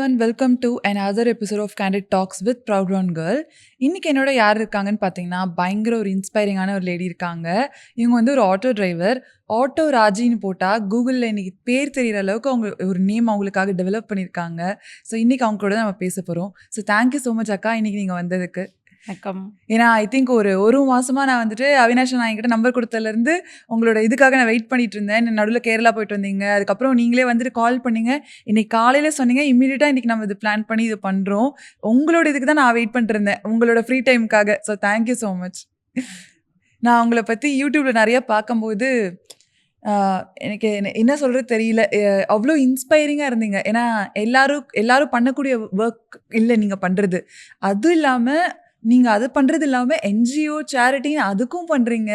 everyone, welcome to another episode of Candid Talks with Proud One Girl. இன்னைக்கு என்னோட யார் இருக்காங்கன்னு பார்த்தீங்கன்னா பயங்கர ஒரு இன்ஸ்பைரிங்கான ஒரு லேடி இருக்காங்க. இவங்க வந்து ஒரு ஆட்டோ டிரைவர். ஆட்டோ ராஜின்னு போட்டால் கூகுளில் இன்னைக்கு பேர் தெரிகிற அளவுக்கு அவங்க ஒரு நேம் அவங்களுக்காக டெவலப் பண்ணியிருக்காங்க. ஸோ இன்னைக்கு அவங்க கூட நம்ம பேச போகிறோம். ஸோ தேங்க்யூ ஸோ மச் அக்கா, இன்னைக்கு நீங்கள் வந்ததுக்கு. வணக்கம். ஏன்னா ஐ திங்க் ஒரு மாசமாக நான் வந்துட்டு அவினாஷ் நான் என்கிட்ட நம்பர் கொடுத்ததுலேருந்து உங்களோட இதுக்காக நான் வெயிட் பண்ணிட்டு இருந்தேன். நடுவில் கேரளா போயிட்டு வந்தீங்க, அதுக்கப்புறம் நீங்களே வந்துட்டு கால் பண்ணீங்க. இன்னைக்கு காலையில் சொன்னீங்க, இம்மீடியட்டாக இன்னைக்கு நம்ம இது பிளான் பண்ணி இது பண்ணுறோம். உங்களோட இதுக்கு தான் நான் வெயிட் பண்ணிட்டு இருந்தேன், உங்களோட ஃப்ரீ டைமுக்காக. So thank you so much. நான் உங்களை பற்றி யூடியூப்பில் நிறைய பார்க்கும்போது எனக்கு என்ன சொல்கிறது தெரியல, அவ்வளோ இன்ஸ்பைரிங்காக இருந்தீங்க. ஏன்னா எல்லாரும் பண்ணக்கூடிய ஒர்க் இல்லை நீங்கள் பண்ணுறது. அதுவும் இல்லாமல் நீங்கள் அது பண்ணுறது இல்லாமல் என்ஜிஓ சேரிட்டின்னு அதுக்கும் பண்ணுறீங்க.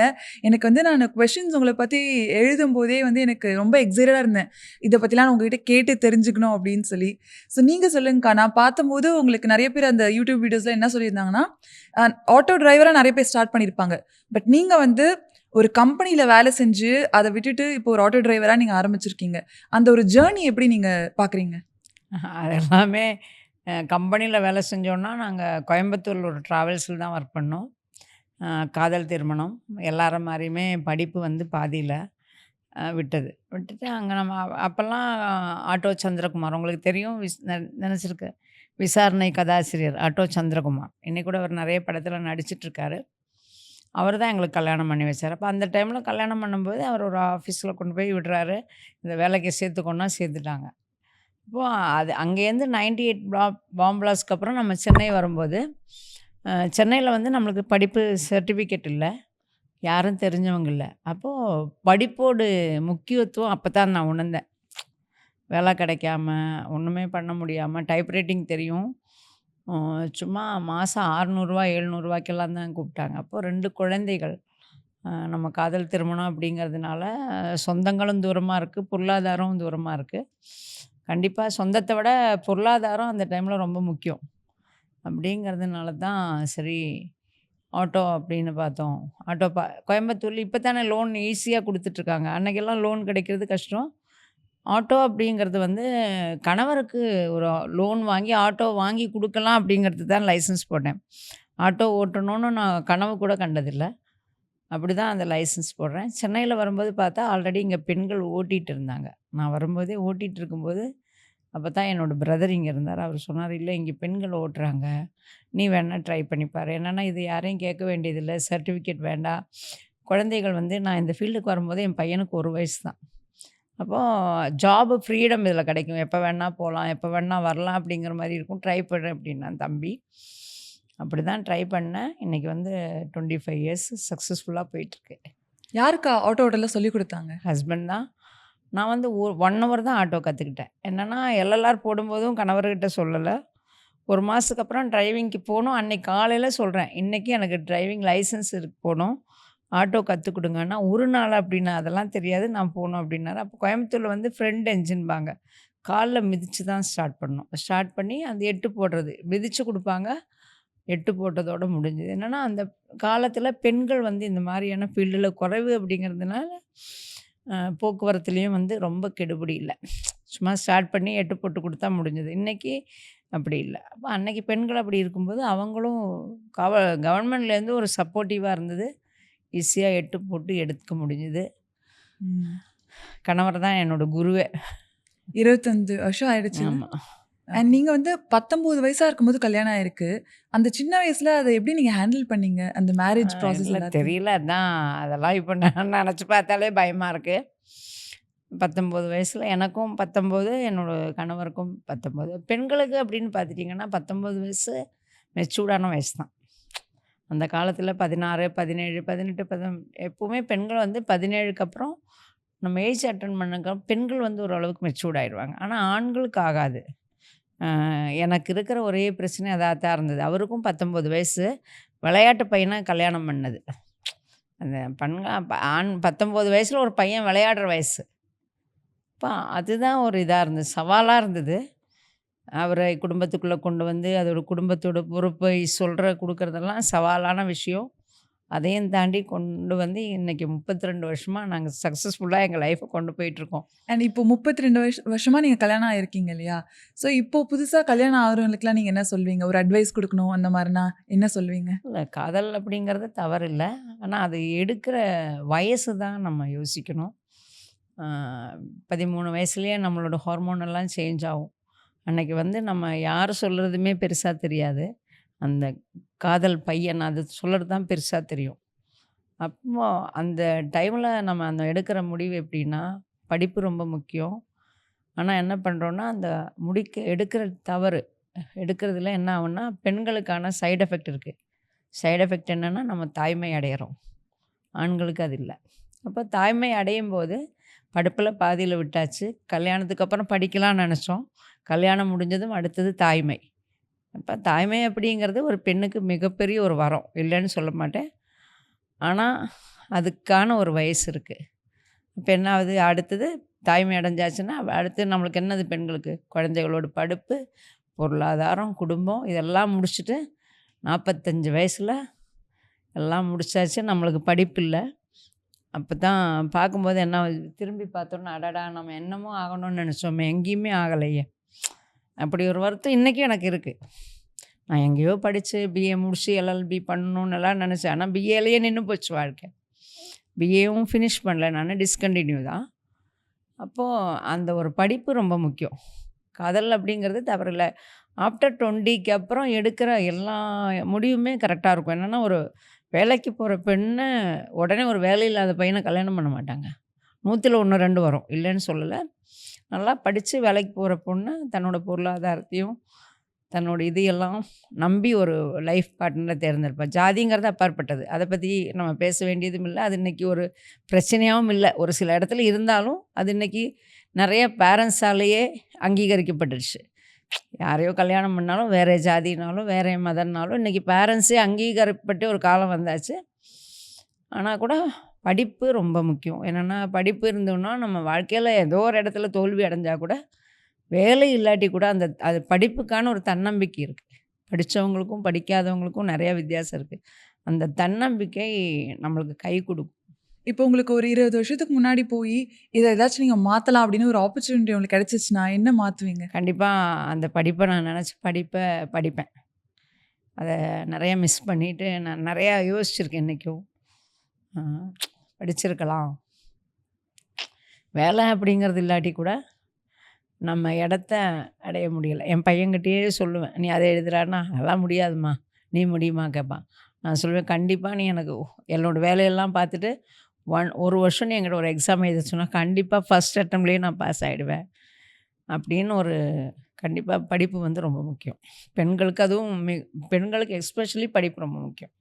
எனக்கு வந்து நான் கொஷின்ஸ் உங்களை பற்றி எழுதும்போதே வந்து எனக்கு ரொம்ப எக்ஸைட்டடாக இருந்தேன், இதை பற்றிலாம் நான் உங்ககிட்ட கேட்டு தெரிஞ்சுக்கணும் அப்படின்னு சொல்லி. ஸோ நீங்கள் சொல்லுங்கக்கா. நான் பார்த்தம்போது உங்களுக்கு நிறைய பேர் அந்த யூடியூப் வீடியோஸில் என்ன சொல்லியிருந்தாங்கன்னா, ஆட்டோ டிரைவராக நிறைய பேர் ஸ்டார்ட் பண்ணியிருப்பாங்க. பட் நீங்கள் வந்து ஒரு கம்பெனியில் வேலை செஞ்சு அதை விட்டுட்டு இப்போ ஒரு ஆட்டோ டிரைவராக நீங்கள் ஆரம்பிச்சிருக்கீங்க. அந்த ஒரு ஜேர்னி எப்படி நீங்கள் பார்க்குறீங்க? அது எல்லாமே கம்பெனியில் வேலை செஞ்சோன்னா நாங்கள் கோயம்புத்தூரில் ஒரு ட்ராவல்ஸில் தான் ஒர்க் பண்ணோம். காதல் திருமணம் எல்லார மாதிரியுமே படிப்பு வந்து பாதியில் விட்டுட்டு அங்கே நம்ம அப்போல்லாம் ஆட்டோ சந்திரகுமார் உங்களுக்கு தெரியும், நினச்சிருக்கு, விசாரணை கதாசிரியர் ஆட்டோ சந்திரகுமார். இன்னைக்கு கூட அவர் நிறைய படத்தில் நடிச்சிட்ருக்காரு. அவர் தான் எங்களுக்கு கல்யாணம் பண்ணி வச்சார். அப்போ அந்த டைமில் கல்யாணம் பண்ணும்போது அவர் ஒரு ஆஃபீஸில் கொண்டு போய் விடுறாரு, இந்த வேலைக்கு சேர்த்துக்கொண்டா சேர்த்துட்டாங்க. இப்போது அது அங்கேருந்து 98 பாம் பிளாஸ்ட்க்கு அப்புறம் நம்ம சென்னை வரும்போது, சென்னையில் வந்து நம்மளுக்கு படிப்பு சர்டிஃபிகேட் இல்லை, யாரும் தெரிஞ்சவங்க இல்லை. அப்போது படிப்போடு முக்கியத்துவம் அப்போ தான் நான் உணர்ந்தேன். வேலை கிடைக்காம ஒன்றுமே பண்ண முடியாமல், டைப்ரைட்டிங் தெரியும், சும்மா மாதம் 600 700 தான் கூப்பிட்டாங்க. அப்போது 2 குழந்தைகள், நம்ம காதல் திருமணம் அப்படிங்கிறதுனால சொந்தங்களும் தூரமாக இருக்குது, பொருளாதாரமும் தூரமாக இருக்குது. கண்டிப்பாக சொந்தத்தை விட பொருளாதாரம் அந்த டைமில் ரொம்ப முக்கியம். அப்படிங்கிறதுனால தான் சரி ஆட்டோ அப்படின்னு பார்த்தோம். ஆட்டோ கோயம்புத்தூரில் இப்போ தானே லோன் ஈஸியாக கொடுத்துட்ருக்காங்க, அன்றைக்கெல்லாம் லோன் கிடைக்கிறது கஷ்டம். ஆட்டோ அப்படிங்கிறது வந்து கணவருக்கு ஒரு லோன் வாங்கி ஆட்டோ வாங்கி கொடுக்கலாம் அப்படிங்கிறது தான் லைசன்ஸ் போட்டேன். ஆட்டோ ஓட்டணும்னு நான் கனவு கூட கண்டதில்லை. அப்படி தான் அந்த லைசன்ஸ் போடுறேன். சென்னையில் வரும்போது பார்த்தா ஆல்ரெடி இங்கே பெண்கள் ஓட்டிகிட்டு இருந்தாங்க. நான் வரும்போதே ஓட்டிகிட்டு இருக்கும்போது அப்போ தான் என்னோடய பிரதர் இங்கே இருந்தார். அவர் சொன்னார், இல்லை இங்கே பெண்கள் ஓட்டுறாங்க, நீ வேணால் ட்ரை பண்ணிப்பார். என்னென்னா இது யாரையும் கேட்க வேண்டியதில்லை, சர்டிஃபிகேட் வேண்டாம். குழந்தைகள் வந்து நான் இந்த ஃபீல்டுக்கு வரும்போது என் பையனுக்கு 1 வயசு தான். அப்போது ஜாபு ஃப்ரீடம் இதில் கிடைக்கும், எப்போ வேணால் போகலாம், எப்போ வேணால் வரலாம் அப்படிங்கிற மாதிரி இருக்கும். ட்ரை பண்ணுறேன் அப்படின்னா தம்பி. அப்படி தான் ட்ரை பண்ணேன். இன்றைக்கி வந்து 25 இயர்ஸ் சக்ஸஸ்ஃபுல்லாக போயிட்டுருக்கு. யாருக்கா ஆட்டோ ஓட்டெல்லாம் சொல்லி கொடுத்தாங்க? ஹஸ்பண்ட் தான். நான் வந்து 1 ஹவர் தான் ஆட்டோ கற்றுக்கிட்டேன். என்னென்னா எல்எல்ஆர் போடும்போதும் கணவர்கிட்ட சொல்லலை. 1 மாதத்துக்கு அப்புறம் டிரைவிங்க்கு போகணும். அன்றைக்கி காலையில் சொல்கிறேன், இன்றைக்கி எனக்கு டிரைவிங் லைசன்ஸ் போகணும், ஆட்டோ கற்றுக் கொடுங்கன்னா. ஒரு நாள் அப்படின்னா அதெல்லாம் தெரியாது, நான் போகணும் அப்படின்னாரு. அப்போ கோயம்புத்தூரில் வந்து ஃப்ரண்ட் என்ஜின்பாங்க, காலில் மிதித்து தான் ஸ்டார்ட் பண்ணணும். ஸ்டார்ட் பண்ணி அந்த 8 போடுறது மிதித்து கொடுப்பாங்க. 8 போட்டதோடு முடிஞ்சுது. என்னென்னா அந்த காலத்தில் பெண்கள் வந்து இந்த மாதிரியான ஃபீல்டில் குறைவு அப்படிங்கிறதுனால போக்குவரத்துலேயும் வந்து ரொம்ப கெடுபிடி இல்லை. சும்மா ஸ்டார்ட் பண்ணி 8 போட்டு கொடுத்தா முடிஞ்சது. இன்றைக்கி அப்படி இல்லை. அப்போ அன்றைக்கி பெண்கள் அப்படி இருக்கும்போது அவங்களும் கவர்மெண்ட்லேருந்து ஒரு சப்போர்ட்டிவாக இருந்தது. ஈஸியாக 8 போட்டு எடுக்க முடிஞ்சுது. கணவர் தான் என்னோடய குருவே. 25 வருஷம் ஆயிடுச்சு. ஆமாம். அண்ட் நீங்கள் வந்து 19 வயசாக இருக்கும்போது கல்யாணம் ஆயிருக்கு. அந்த சின்ன வயசில் அதை எப்படி நீங்கள் ஹேண்டில் பண்ணீங்க, அந்த மேரேஜ் ப்ராசஸில்? தெரியல, அதான் அதெல்லாம் இப்போ நான் நினச்சி பார்த்தாலே பயமாக இருக்குது. 19 வயசில் எனக்கும் 19, என்னோடய கணவருக்கும் 19. பெண்களுக்கு அப்படின்னு பார்த்துட்டிங்கன்னா 19 வயசு மெச்சூர்டான வயசு தான். அந்த காலத்தில் 16, 17, 18, எப்போவுமே பெண்கள் வந்து 17க்கு அப்புறம் நம்ம ஏஜ் அட்டன் பண்ணக்க பெண்கள் வந்து ஓரளவுக்கு மெச்சூர்ட் ஆகிடுவாங்க. ஆனால் ஆண்களுக்கு ஆகாது. எனக்கு இருக்கிற ஒரே பிரச்சனை அதாக தான் இருந்தது. அவருக்கும் 19 வயசு, விளையாட்டு பையனை கல்யாணம் பண்ணது. அந்த ஆண் 19 வயசில் ஒரு பையன் விளையாடுற வயசு. இப்போ அதுதான் ஒரு இதாக இருந்தது, சவாலாக இருந்தது. அவரை குடும்பத்துக்குள்ளே கொண்டு வந்து அதோட குடும்பத்தோட பொறுப்பை கொடுக்குறதெல்லாம் சவாலான விஷயம். அதையும் தாண்டி கொண்டு வந்து இன்னைக்கு 32 வருஷமா நாங்க சக்ஸஸ்ஃபுல்லா எங்க லைஃப்ப கொண்டு போயிட்டுருக்கோம். அண்ட் இப்போ 32 வருஷமா நீங்க கல்யாணம் ஆயிருக்கீங்க இல்லையா? ஸோ இப்போ புதுசா கல்யாணம் ஆகுறவங்களுக்குலாம் நீங்க என்ன சொல்வீங்க? ஒரு அட்வைஸ் குடுக்கணும் அந்த மாரினா என்ன சொல்வீங்க? இல்ல காதல் அப்படிங்கிறது தவறில்ல. ஆனா அது எடுக்கிற வயசு தான் நம்ம யோசிக்கணும். ஆ 13 வயசுலயே நம்மளோட ஹார்மோன் எல்லாம் சேஞ்ச் ஆகும். அன்னைக்கு வந்து நம்ம யார் சொல்றதுமே பெருசா தெரியாது. அந்த காதல் பையன் அது சொல்றது தான் பெருசா தெரியும். அப்போ அந்த டைம்ல நம்ம அந்த எடுக்கிற முடிவு எப்படின்னா, படிப்பு ரொம்ப முக்கியம். ஆனா என்ன பண்றோம்னா, அந்த எடுக்கிற தவறு எடுக்கிறதுல என்ன ஆகும்னா, பெண்களுக்கான சைட் எஃபெக்ட் இருக்கு. சைட் எஃபெக்ட் என்னன்னா, நம்ம தாய்மை அடையிறோம். ஆண்களுக்கு அது இல்ல. அப்போ தாய்மை அடையும்போது, படிப்புல பாதியில விட்டாச்சு. கல்யாணத்துக்கு அப்புறம் படிக்கலாம்னு நெனச்சோம். கல்யாணம் முடிஞ்சதும் அடுத்தது தாய்மை. அப்ப தாய்மை அப்படிங்கிறது ஒரு பெண்ணுக்கு மிகப்பெரிய ஒரு வரம். இல்லன்னு சொல்ல மாட்டேன். ஆனா, அதுக்கான ஒரு வயசு இருக்கு. இப்ப என்ன ஆகுது, அடுத்தது தாய்மை அடைஞ்சாச்சுன்னா, அடுத்து நம்மளுக்கு என்னது பெண்களுக்கு? குழந்தைகளோட படிப்பு, பொருளாதாரம், குடும்பம் இதெல்லாம் முடிச்சுட்டு 45 வயசுல எல்லாம் முடிச்சாச்சு. நம்மளுக்கு படிப்பு இல்ல. அப்பதான் பார்க்கும்போது என்ன ஆகுது, திரும்பி பார்த்தோன்னா, அடடா! நம்ம என்னமோ ஆகணும்னு நெனச்சோமே, எங்கேயுமே ஆகலையே! அப்படி ஒரு வருத்தம் இன்னைக்கும் எனக்கு இருக்கு. நான் எங்கேயோ படிச்சு பிஏ முடிச்சு எல்எல்பி பண்ணணும்னுலாம் நெனச்சேன். ஆனா பிஏலயே நின்னு போச்சு வாழ்க்கை. பிஏவும் ஃபினிஷ் பண்ணல நானு. டிஸ்கன்டின்யூ தான். அப்போ அந்த ஒரு படிப்பு ரொம்ப முக்கியம். காதல் அப்படிங்கிறது தவறில்ல. ஆஃப்டர் 20க்கு அப்புறம் எடுக்கிற எல்லா முடிவுமே கரெக்ட்டா இருக்கும். என்னன்னா, ஒரு வேலைக்கு போற பெண்ண உடனே ஒரு வேலை இல்லாத பையன கல்யாணம் பண்ண மாட்டாங்க. 100ல 1, 2 வரும். இல்லன்னு சொல்லல. நல்லா படிச்சு வேலைக்கு போற பொண்ணு தன்னோட பொருளாதாரத்தையும், தன்னோட இதையெல்லாம் நம்பி ஒரு லைஃப் பார்ட்னர தேர்ந்தெடுப்பா. ஜாதிங்கிறது அப்பாற்பட்டது. அத பத்தி நம்ம பேச வேண்டியதும் இல்ல. அது இன்னைக்கு ஒரு பிரச்சனையாவும் இல்ல. ஒரு சில இடத்துல இருந்தாலும், அது இன்னைக்கு நெறைய பேரண்ட்ஸாலேயே அங்கீகரிக்கப்பட்டுருச்சு. யாரையோ கல்யாணம் பண்ணாலும், வேற ஜாதினாலும், வேற மதம்னாலும் இன்னைக்கு பேரண்ட்ஸே அங்கீகரிக்கப்பட்ட ஒரு காலம் வந்தாச்சு. ஆனா கூட படிப்பு ரொம்ப முக்கியம். என்னன்னா, படிப்பு இருந்தோம்னா, நம்ம வாழ்க்கையில ஏதோ ஒரு இடத்துல தோல்வி அடைஞ்சா கூட, வேலை இல்லாட்டி கூட அது படிப்புக்கான ஒரு தன்னம்பிக்கை இருக்கு. படிச்சவங்களுக்கும், படிக்காதவங்களுக்கும் நெறைய வித்தியாசம் இருக்கு. அந்த தன்னம்பிக்கை நம்மளுக்கு கை குடுக்கும். இப்போ உங்களுக்கு ஒரு 20 வருஷத்துக்கு முன்னாடி போயி, இத ஏதாச்சும் நீங்க மாத்தலாம் அப்படின்னு ஒரு ஆப்பர்ச்சுனிட்டி உங்களுக்கு கிடைச்சுச்சுன்னா, என்ன மாத்துவீங்க? கண்டிப்பா அந்த படிப்ப நான் நெனச்ச படிப்பேன். அத நெறைய மிஸ் பண்ணிட்டு, நான் நெறையா யோசிச்சிருக்கேன் இன்னைக்கும். அ படிச்சிருக்கலாம். வேலை அப்படிங்கிறது இல்லாட்டி கூட, நம்ம இடத்த அடைய முடியல. என் பையன்கிட்டயே சொல்லுவேன். "நீ அத எழுதுடான்னா, அதெல்லாம் முடியாதும்மா. நீ முடியுமா?" கேட்பான். நான் சொல்லுவேன், "கண்டிப்பா நீ எனக்கு என்னோட வேலையெல்லாம் பார்த்துட்டு, 1 வருஷம் நீ என்கிட்ட ஒரு எக்ஸாம் எழுத சொன்னா, கண்டிப்பா ஃபர்ஸ்ட் அட்டெம்ப்ட்லேயே நான் பாஸ் ஆயிடுவேன்." அப்படின்னு ஒரு கண்டிப்பா படிப்பு வந்து ரொம்ப முக்கியம். பெண்களுக்கு அதுவும் பெண்களுக்கு எஸ்பெஷலி படிப்பு ரொம்ப முக்கியம்.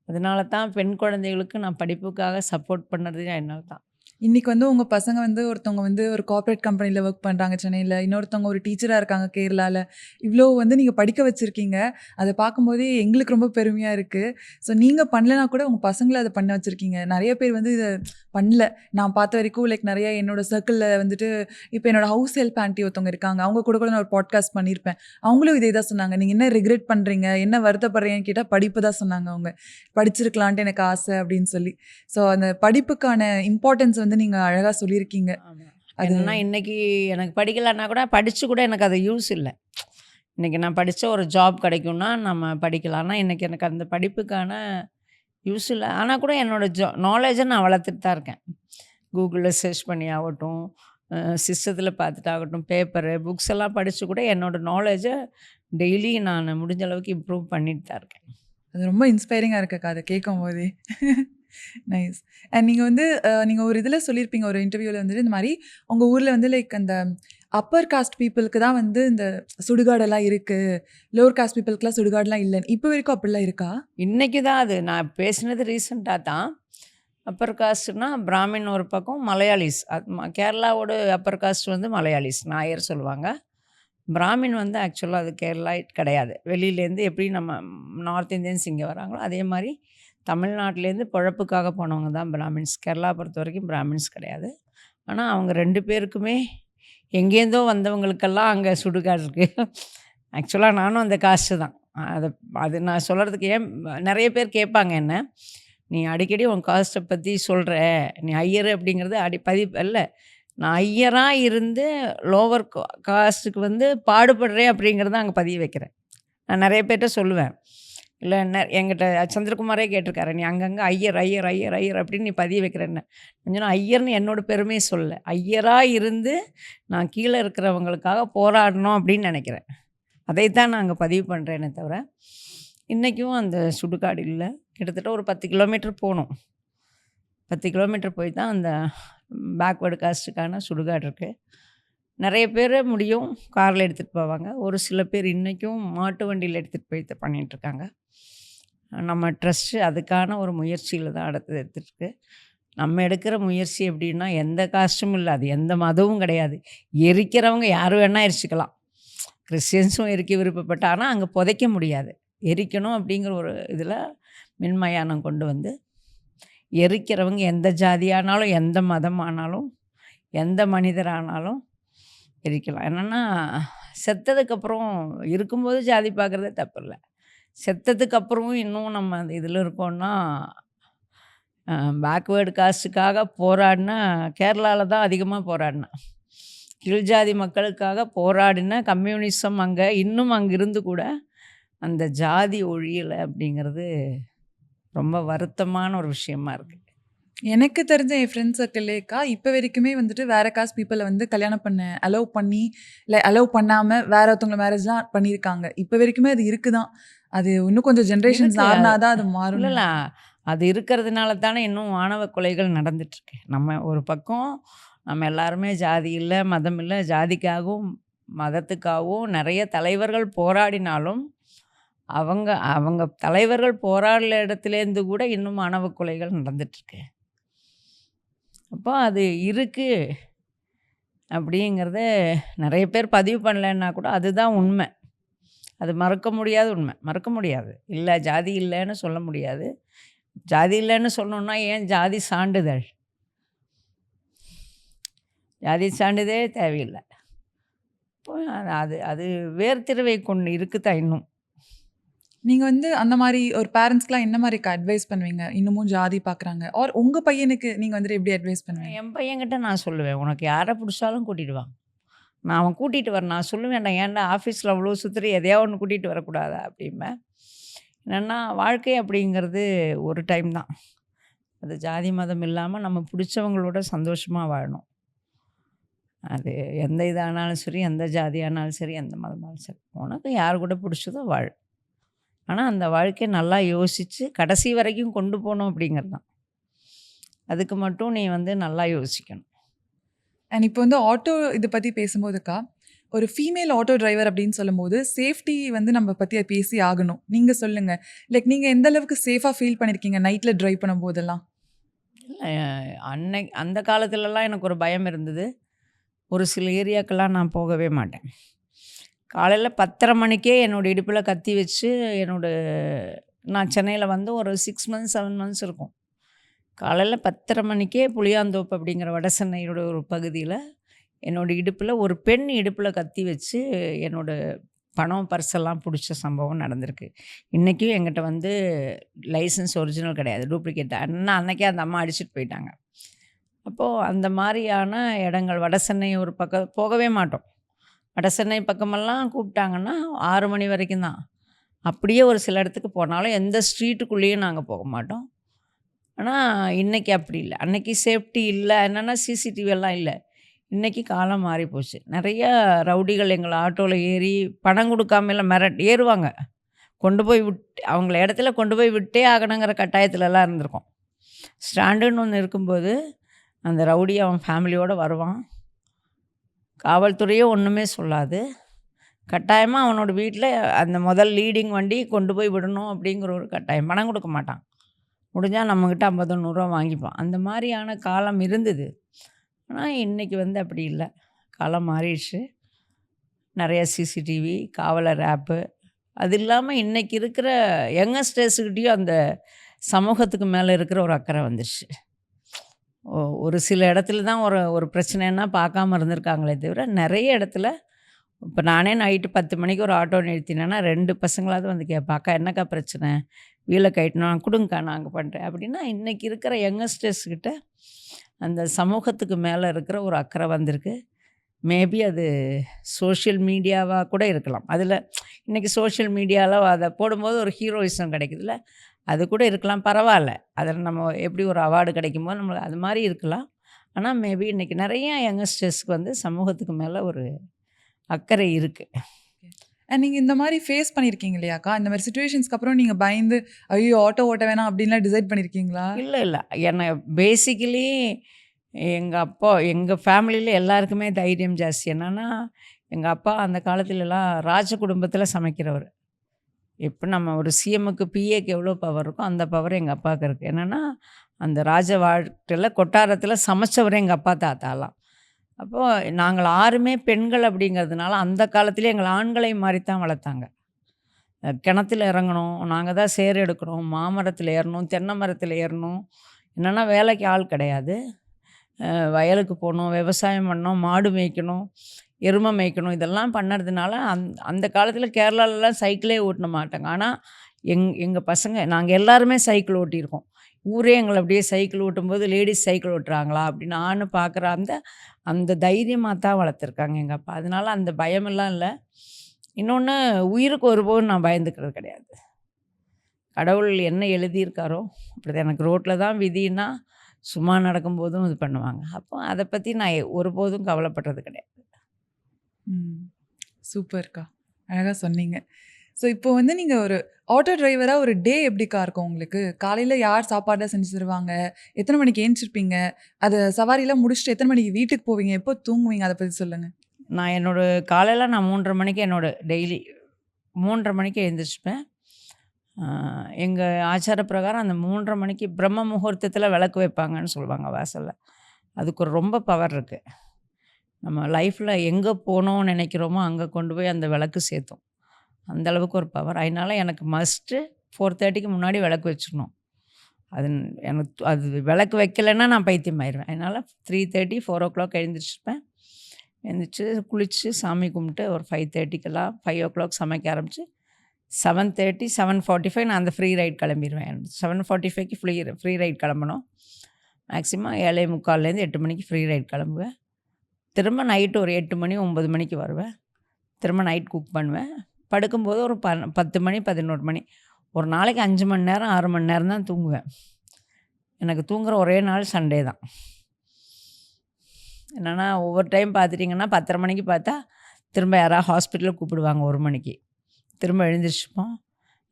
அதனால தான் பெண் குழந்தைகளுக்கு நான் படிப்புக்காக சப்போர்ட் பண்ணது என்னால தான். இன்னைக்கு வந்து உங்க பசங்க வந்து ஒருத்தவங்க வந்து ஒரு கார்ப்பரேட் கம்பெனில ஒர்க் பண்றாங்க சென்னையில. இன்னொருத்தவங்க ஒரு டீச்சரா இருக்காங்க கேரளால. இவ்ளோ வந்து நீங்க படிக்க வச்சிருக்கீங்க. அத பார்க்கும்போதே எங்களுக்கு ரொம்ப பெருமையா இருக்கு. ஸோ நீங்க பண்ணலனா கூட உங்க பசங்கள அத பண்ண வச்சிருக்கீங்க. நெறைய பேர் வந்து இத பண்ணல. நான் பார்த்த வரைக்கும் லைக் நெறைய என்னோட சர்க்கிள்ல வந்துட்டு இப்ப என்னோட ஹவுஸ் ஹெல்ப் ஆன்டி ஒருத்தவங்க இருக்காங்க. அவங்க கூட கூட நான் ஒரு பாட்காஸ்ட் பண்ணியிருப்பேன். அவங்களும் இதே தான் சொன்னாங்க. நீங்க என்ன ரிக்ரெட் பண்றீங்க? என்ன வருத்தப்படுறீங்கன்னு கேட்டா படிப்பு தான் சொன்னாங்க அவங்க. படிச்சிருக்கலான்ட்டு எனக்கு ஆசை அப்படின்னு சொல்லி. ஸோ அந்த படிப்புக்கான இம்பார்ட்டன்ஸ் வந்து நீங்க அழகா சொல்லியிருக்கீங்க. ஆமா. அது என்னன்னா இன்னைக்கு எனக்கு படிக்கலன்னா கூட படிச்சு கூட எனக்கு அது யூஸ் இல்ல. இன்னைக்கு நான் படிச்ச ஒரு ஜாப் கிடைக்கும்னா நம்ம படிக்கலாம். ஆனா இன்னைக்கு எனக்கு அந்த படிப்புக்கான யூஸ் இல்ல. ஆனா கூட என்னோட நாலேட்ஜ நான் வளர்த்துட்டு தான் இருக்கேன். கூகுள்ல சர்ச் பண்ணி ஆகட்டும், சிஸ்டத்தில பார்த்துட்டாகட்டும், பேப்பரு, புக்ஸ் எல்லாம் படிச்சு கூட என்னோட நாலேட்ஜ டெய்லி நான் முடிஞ்ச அளவுக்கு இம்ப்ரூவ் பண்ணிட்டு தான் இருக்கேன். அது ரொம்ப இன்ஸ்பைரிங்கா இருக்குக்கா அத கேட்கும்போதே. நைஸ். அண்ட் நீங்க வந்து நீங்க ஒரு இதுல சொல்லியிருப்பீங்க ஒரு இன்டர்வியூல வந்துட்டு இந்த மாரி உங்க ஊர்ல வந்து லைக் அந்த அப்பர் காஸ்ட் பீப்பிள்க்கு தான் வந்து இந்த சுடுகாடெல்லாம் இருக்கு. லோவர் காஸ்ட் பீப்பிள்க்குலாம் சுடுகாடுலாம் இல்லன்னு. இப்ப வரைக்கும் அப்படிலாம் இருக்கா? இன்னைக்கு தான் அது நான் பேசினது ரீசென்ட்டா தான். அப்பர் காஸ்ட்னா பிராமின் ஒரு பக்கம், மலையாளிஸ். கேரளாவோட அப்பர் காஸ்ட் வந்து மலையாளிஸ், நாயர் சொல்லுவாங்க. பிராமின் வந்து ஆக்சுவலா அது கேரளா கிடையாது. வெளியிலேருந்து எப்படி நம்ம நார்த் இந்தியன்ஸ் இங்க வராங்களோ, அதே மாரி தமிழ்நாட்டிலேருந்து பொழப்புக்காக போனவங்க தான் பிராமின்ஸ். கேரளா பொறுத்தவரைக்கும் பிராமின்ஸ் கிடையாது. ஆனா, அவங்க 2 பேருக்குமே எங்கேருந்தோ வந்தவங்களுக்கெல்லாம் அங்க சுடுகாடு இருக்கு. ஆக்சுவலா நானும் அந்த காஸ்ட்டு தான். அத அது நான் சொல்கிறதுக்கு ஏன் நிறைய பேர் கேட்பாங்க என்ன, "நீ அடிக்கடி உன் காஸ்ட்டை பற்றி சொல்கிற, நீ ஐயர் அப்படிங்கிறது இல்ல, நான் ஐயரா இருந்து லோவர் காஸ்ட்டுக்கு வந்து பாடுபடுறேன் அப்படிங்கிறத அங்கே பதிய வைக்கிறேன்." நான் நிறைய பேர்கிட்ட சொல்லுவேன். இல்ல என்கிட்ட சந்திரகுமாரே கேட்டிருக்காரு, "நீ அங்கங்கே ஐயர் ஐயர் ஐயர் ஐயர் அப்படின்னு நீ பதிய வைக்கிறேன்னு." நான் சொன்னேன், ஐயர்னு என்னோட பெருமையை சொல்லல, ஐயரா இருந்து நான் கீழே இருக்கிறவங்களுக்காக போராடணும் அப்படின்னு நினைக்கிறேன். அதைத்தான் நான் அங்கே பதிவு பண்ணுறேனே தவிர, இன்றைக்கும் அந்த சுடுகாடு இல்லை. கிட்டத்தட்ட ஒரு 10 கிலோமீட்டர் போகணும். 10 கிலோமீட்டர் போய் தான் அந்த பேக்வேர்டு காஸ்ட்டுக்கான சுடுகாடு இருக்குது. நிறைய பேர் முடியும் காரில் எடுத்துகிட்டு போவாங்க. ஒரு சில பேர் இன்றைக்கும் மாட்டு வண்டியில் எடுத்துகிட்டு போய் பண்ணிகிட்ருக்காங்க. நம்ம ட்ரஸ்ட்டு அதுக்கான ஒரு முயற்சியில் தான் எடுத்துகிட்ருக்கு. நம்ம எடுக்கிற முயற்சி எப்படின்னா, எந்த காஸ்ட்டும் இல்லை, அது எந்த மதமும் கிடையாது. எரிக்கிறவங்க யார் வேணால் எரிச்சிக்கலாம். கிறிஸ்டியன்ஸும் எரிக்க விருப்பப்பட்ட, ஆனால் அங்கே புதைக்க முடியாது. எரிக்கணும் அப்படிங்கிற ஒரு இதில் மின்மயானம் கொண்டு வந்து எரிக்கிறவங்க எந்த ஜாதியானாலும், எந்த மதமானாலும், எந்த மனிதரானாலும் எரிக்கலாம். என்னென்னா, செத்ததுக்கப்புறம் இருக்கும்போது ஜாதி பார்க்குறதே தப்பு இல்லை. செத்ததுக்கப்புறமும் இன்னும் நம்ம அந்த இதில் இருக்கோன்னா, பேக்வேர்டு காஸ்ட்டுக்காக போராடினா கேரளாவில் தான் அதிகமாக போராடினேன். கீழ் ஜாதி மக்களுக்காக போராடின கம்யூனிசம் அங்கே இன்னும் அங்கே இருந்து கூட அந்த ஜாதி ஒழியலை அப்படிங்கிறது ரொம்ப வருத்தமான ஒரு விஷயமா இருக்குது. எனக்கு தெரிஞ்ச என் ஃப்ரெண்ட் சர்க்கிள்லேக்கா இப்போ வரைக்குமே வந்துட்டு வேற காஸ்ட் பீப்புளை வந்து கல்யாணம் பண்ண அலோவ் பண்ணி, இல்லை அலோவ் பண்ணாமல் வேற ஒருத்தவங்க மேரேஜ்லாம் பண்ணியிருக்காங்க. இப்போ வரைக்குமே அது இருக்குதான். அது இன்னும் கொஞ்சம் ஜென்ரேஷன்ஸ் இருக்கு. ஆறுனாதான் அது மாறும். இல்லைல்ல, அது இருக்கிறதுனால தானே இன்னும் ஆணவ கொலைகள் நடந்துட்டுருக்கு. நம்ம ஒரு பக்கம் நம்ம எல்லாருமே ஜாதி இல்லை, மதம் இல்லை, ஜாதிக்காகவும் மதத்துக்காகவும் நிறைய தலைவர்கள் போராடினாலும் அவங்க அவங்க தலைவர்கள் போராடல இடத்துலேருந்து கூட இன்னும் ஆணவ கொலைகள் நடந்துட்டுருக்கு. அப்போ அது இருக்குது அப்படிங்கிறத நிறைய பேர் பதிவு பண்ணலைன்னா கூட அதுதான் உண்மை. அது மறக்க முடியாத உண்மை. மறக்க முடியாது. இல்லை, ஜாதி இல்லைன்னு சொல்ல முடியாது. ஜாதி இல்லைன்னு சொல்லணுன்னா ஏன் ஜாதி சான்றிதழ்? ஜாதி சான்றிதழே தேவையில்லை. இப்போ அது அது வேர்த்திருவை கொண்டு இருக்குதான் இன்னும். நீங்கள் வந்து அந்த மாதிரி ஒரு பேரண்ட்ஸ்க்குலாம் என்ன மாதிரி அட்வைஸ் பண்ணுவீங்க? இன்னமும் ஜாதி பார்க்குறாங்க. ஆர் உங்கள் பையனுக்கு நீங்கள் வந்துட்டு எப்படி அட்வைஸ் பண்ணுவீங்க? என் பையன்கிட்ட நான் சொல்லுவேன், உனக்கு யாரை பிடிச்சாலும் கூட்டிகிட்டு வா. நான் அவன் கூட்டிகிட்டு வரேன். நான் சொல்லுவேன்டா, ஏன்டா ஆஃபீஸில் அவ்வளோ சுற்றுற, எதையா ஒன்று கூட்டிகிட்டு வரக்கூடாதா அப்படிம்பேன். என்னென்னா, வாழ்க்கை அப்படிங்கிறது ஒரு டைம் தான். அது ஜாதி மதம் இல்லாமல் நம்ம பிடிச்சவங்களோட சந்தோஷமாக வாழணும். அது எந்த இதானாலும் சரி, எந்த ஜாதியானாலும் சரி, எந்த மதமானாலும் சரி, உனக்கு யார் கூட பிடிச்சதோ வாழ். ஆனால் அந்த வாழ்க்கையை நல்லா யோசித்து கடைசி வரைக்கும் கொண்டு போகணும் அப்படிங்கிறது தான். அதுக்கு மட்டும் நீ வந்து நல்லா யோசிக்கணும். அண்ட் இப்போ வந்து ஆட்டோ இதை பற்றி பேசும்போதுக்கா, ஒரு ஃபீமேல் ஆட்டோ டிரைவர் அப்படின்னு சொல்லும்போது சேஃப்டி வந்து நம்ம பற்றி பேசி ஆகணும். நீங்கள் சொல்லுங்கள், லைக் நீங்கள் எந்த அளவுக்கு சேஃபாக ஃபீல் பண்ணியிருக்கீங்க நைட்டில் ட்ரைவ் பண்ணும்போதெல்லாம்? இல்லை, அந்த காலத்துலலாம் எனக்கு ஒரு பயம் இருந்தது. ஒரு சில ஏரியாக்கெல்லாம் நான் போகவே மாட்டேன். காலையில் 10:30 மணிக்கே என்னோடய இடுப்பில் கத்தி வச்சு நான் சென்னையில் வந்து ஒரு 6 மந்த்ஸ் 7 மந்த்ஸ் இருக்கும். காலையில் 10:30 மணிக்கே புளியாந்தோப்பு அப்படிங்கிற வடசென்னையோட ஒரு பகுதியில் என்னோடய இடுப்பில் ஒரு பெண் இடுப்பில் கத்தி வச்சு பணம் பர்ஸெல்லாம் பிடிச்ச சம்பவம் நடந்திருக்கு. இன்றைக்கும் என்கிட்ட வந்து லைசன்ஸ் ஒரிஜினல் கிடையாது, டூப்ளிகேட். அன்றைக்கே அந்த அம்மா அடிச்சுட்டு போயிட்டாங்க. அப்போது அந்த மாதிரியான இடங்கள் வடசென்னை ஒரு பக்கம் போகவே மாட்டோம். வடசென்னை பக்கமெல்லாம் கூப்பிட்டாங்கன்னா 6 மணி வரைக்கும் தான். அப்படியே ஒரு சில இடத்துக்கு போனாலும் எந்த ஸ்ட்ரீட்டுக்குள்ளேயும் நாங்கள் போக மாட்டோம். ஆனால் இன்றைக்கி அப்படி இல்லை. அன்றைக்கி சேஃப்டி இல்லை, என்னென்னா சிசிடிவி எல்லாம் இல்லை. இன்றைக்கி காலம் மாறி போச்சு. நிறைய ரவுடிகள் எங்களை ஆட்டோவில் ஏறி பணம் கொடுக்காமலாம் ஏறுவாங்க. கொண்டு போய் அவங்கள இடத்துல கொண்டு போய் விட்டே ஆகணுங்கிற கட்டாயத்துலலாம் இருந்திருக்கோம். ஸ்டாண்டுன்னு ஒன்று இருக்கும்போது அந்த ரவுடி அவன் ஃபேமிலியோடு வருவான். காவல்துறையே ஒன்றுமே சொல்லாது. கட்டாயமாக அவனோட வீட்டில் அந்த முதல் லீடிங் வண்டி கொண்டு போய் விடணும் அப்படிங்கிற ஒரு கட்டாயம். பணம் கொடுக்க மாட்டான். முடிஞ்சால் நம்மக்கிட்ட 50 100 வாங்கிப்பான். அந்த மாதிரியான காலம் இருந்தது. ஆனால் இன்றைக்கி வந்து அப்படி இல்லை. காலம் மாறிடுச்சு. நிறைய சிசிடிவி, காவலர் ஆப்பு, அது இல்லாமல் இன்றைக்கி இருக்கிற யங்கஸ்டர்ஸுக்கிட்டேயும் அந்த சமூகத்துக்கு மேலே இருக்கிற ஒரு அக்கறை வந்துடுச்சு. ஒரு சில இடத்துல தான் ஒரு பிரச்சனைன்னா பார்க்காம இருந்திருக்காங்களே தவிர, நிறைய இடத்துல இப்போ நானே நைட்டு 10 மணிக்கு ஒரு ஆட்டோ நிறுத்தினேன்னா 2 பசங்களாவது வந்து கேட்பேன், "அக்கா என்னக்கா பிரச்சனை? வீல கழட்டணும் குடுங்கக்கா நாங்கள் பண்ணுறேன்." அப்படின்னா இன்றைக்கி இருக்கிற யங்கஸ்டர்ஸ்கிட்ட அந்த சமூகத்துக்கு மேலே இருக்கிற ஒரு அக்கறை வந்திருக்கு. மேபி அது சோஷியல் மீடியாவாக கூட இருக்கலாம். அதில் இன்றைக்கி சோஷியல் மீடியாவில் அதை போடும்போது ஒரு ஹீரோயிசம் கிடைக்குதுல்ல, அது கூட இருக்கலாம், பரவாயில்ல. அதில் நம்ம எப்படி ஒரு அவார்டு கிடைக்குமோ நம்மளுக்கு அது மாதிரி இருக்கலாம். ஆனால் மேபி இன்றைக்கி நிறைய யங்கஸ்டர்ஸ்க்கு வந்து சமூகத்துக்கு மேலே ஒரு அக்கறை இருக்குது. நீங்க இந்த மாரி ஃபேஸ் பண்ணியிருக்கீங்க இல்லையாக்கா? இந்த மாரி சிச்சுவேஷன்ஸ்க்கு அப்புறம் நீங்க பயந்து, ஐயோ! ஆட்டோ ஓட்ட வேணாம் அப்டின்லாம் டிசைட் பண்ணியிருக்கீங்களா? இல்லை என்ன பேசிக்கலி எங்கள் ஃபேமிலியில் எல்லாருக்குமே தைரியம் ஜாஸ்தி. என்னென்னா எங்கள் அப்பா அந்த காலத்துலலாம் ராஜ குடும்பத்தில் சமைக்கிறவர். இப்போ நம்ம ஒரு சிஎம்முக்கு பிஏக்கு எவ்வளோ பவர் இருக்கோ அந்த பவர் எங்கள் அப்பாவுக்கு இருக்குது. என்னென்னா அந்த ராஜ வாழ்க்கையில் கொட்டாரத்தில் சமைச்சவர் எங்கள் அப்பா தாத்தாலாம். அப்போது நாங்கள் 6மே பெண்கள் அப்படிங்கிறதுனால அந்த காலத்திலே எங்களை ஆண்களை மாதிரி தான் வளர்த்தாங்க. கிணத்துல இறங்கணும், நாங்கள் தான் சேறு எடுக்கணும், மாமரத்தில் ஏறணும், தென்னை மரத்தில் ஏறணும். என்னென்னா வேலைக்கு ஆள் கிடையாது. வயலுக்கு போகணும், விவசாயம் பண்ணணும், மாடு மேய்க்கணும், எருமை மேய்க்கணும். இதெல்லாம் பண்ணறதுனால அந்த காலத்தில் கேரளாலலாம் சைக்கிளே ஓட்ட மாட்டாங்க. ஆனால் எங்கள் பசங்க நாங்கள் எல்லாருமே சைக்கிள் ஓட்டியிருக்கோம். ஊரே எங்களை அப்படியே சைக்கிள் ஓட்டும்போது லேடீஸ் சைக்கிள் ஓட்டுறாங்களா அப்படின்னு நானு பார்க்குற அந்த தைரியமாக தான் வளர்த்துருக்காங்க எங்கள் அப்பா. அதனால அந்த பயமெல்லாம் இல்லை. இன்னொன்று உயிருக்கு ஒருபோதும் நான் பயந்துக்கிறது கிடையாது. கடவுள் என்ன எழுதியிருக்காரோ அப்படி எனக்கு ரோட்டில் தான் விதின்னா சும்மா நடக்கும்போதும் இது பண்ணுவாங்க. அப்போ அதை பற்றி நான் ஒருபோதும் கவலைப்படுறது கிடையாது. ம். சூப்பர்க்கா. அழகா சொன்னீங்க. ஸோ இப்போ வந்து நீங்க ஒரு ஆட்டோ டிரைவரா ஒரு டே எப்படிக்கா இருக்கும் உங்களுக்கு? காலையில யார் சாப்பாடுலாம் செஞ்சு தருவாங்க? எத்தனை மணிக்கு எந்திச்சிருப்பீங்க? அத சவாரிலாம் முடிச்சுட்டு எத்தனை மணிக்கு வீட்டுக்கு போவீங்க? எப்போ தூங்குவீங்க? அத பத்தி சொல்லுங்க. காலையில் நான் 3:30 மணிக்கு டெய்லி 3:30 மணிக்கு எழுந்திரிச்சுப்பேன். எங்கள் ஆச்சார பிரகாரம் அந்த 3:30 மணிக்கு பிரம்ம முகூர்த்தத்தில் விளக்கு வைப்பாங்கன்னு சொல்லுவாங்க வாசலில். அதுக்கு ஒரு ரொம்ப பவர் இருக்குது. நம்ம லைஃப்பில் எங்கே போகணும்னு நினைக்கிறோமோ அங்கே கொண்டு போய் அந்த விளக்கு சேர்த்தும். அந்த அளவுக்கு ஒரு பவர். அதனால எனக்கு மஸ்ட்டு 4:30க்கு முன்னாடி விளக்கு வச்சிடணும். அது விளக்கு வைக்கலைன்னா நான் பைத்தியம் ஆயிடுவேன். அதனால் 3:30 4:00 எழுந்திரிச்சிப்பேன். எழுந்திரிச்சு குளித்து சாமி கும்பிட்டு ஒரு 5:30க்கெல்லாம் 5:00 சமைக்க ஆரம்பித்து 7:30 7:45 நான் அந்த ஃப்ரீ ரைட் கிளம்பிடுவேன். 7:45க்கு ஃப்ரீ ரைட் கிளம்பணும். மேக்ஸிமம் 7:45 8 மணிக்கு ஃப்ரீ ரைட் கிளம்புவேன். திரும்ப நைட்டு ஒரு 8 மணி 9 மணிக்கு வருவேன். திரும்ப நைட் குக் பண்ணுவேன். படுக்கும்போது ஒரு 10 மணி 11 மணி. ஒரு நாளைக்கு 5 மணி நேரம் 6 மணி நேரம் தான் தூங்குவேன். எனக்கு தூங்குகிற ஒரே நாள் சண்டே தான். என்னென்னா ஒவ்வொரு டைம் பார்த்துட்டிங்கன்னா 10:30 மணிக்கு பார்த்தா திரும்ப யாராவது ஹாஸ்பிட்டலுக்கு கூப்பிடுவாங்க 1 மணிக்கு. திரும்ப எழுந்திரிச்சுப்போம்.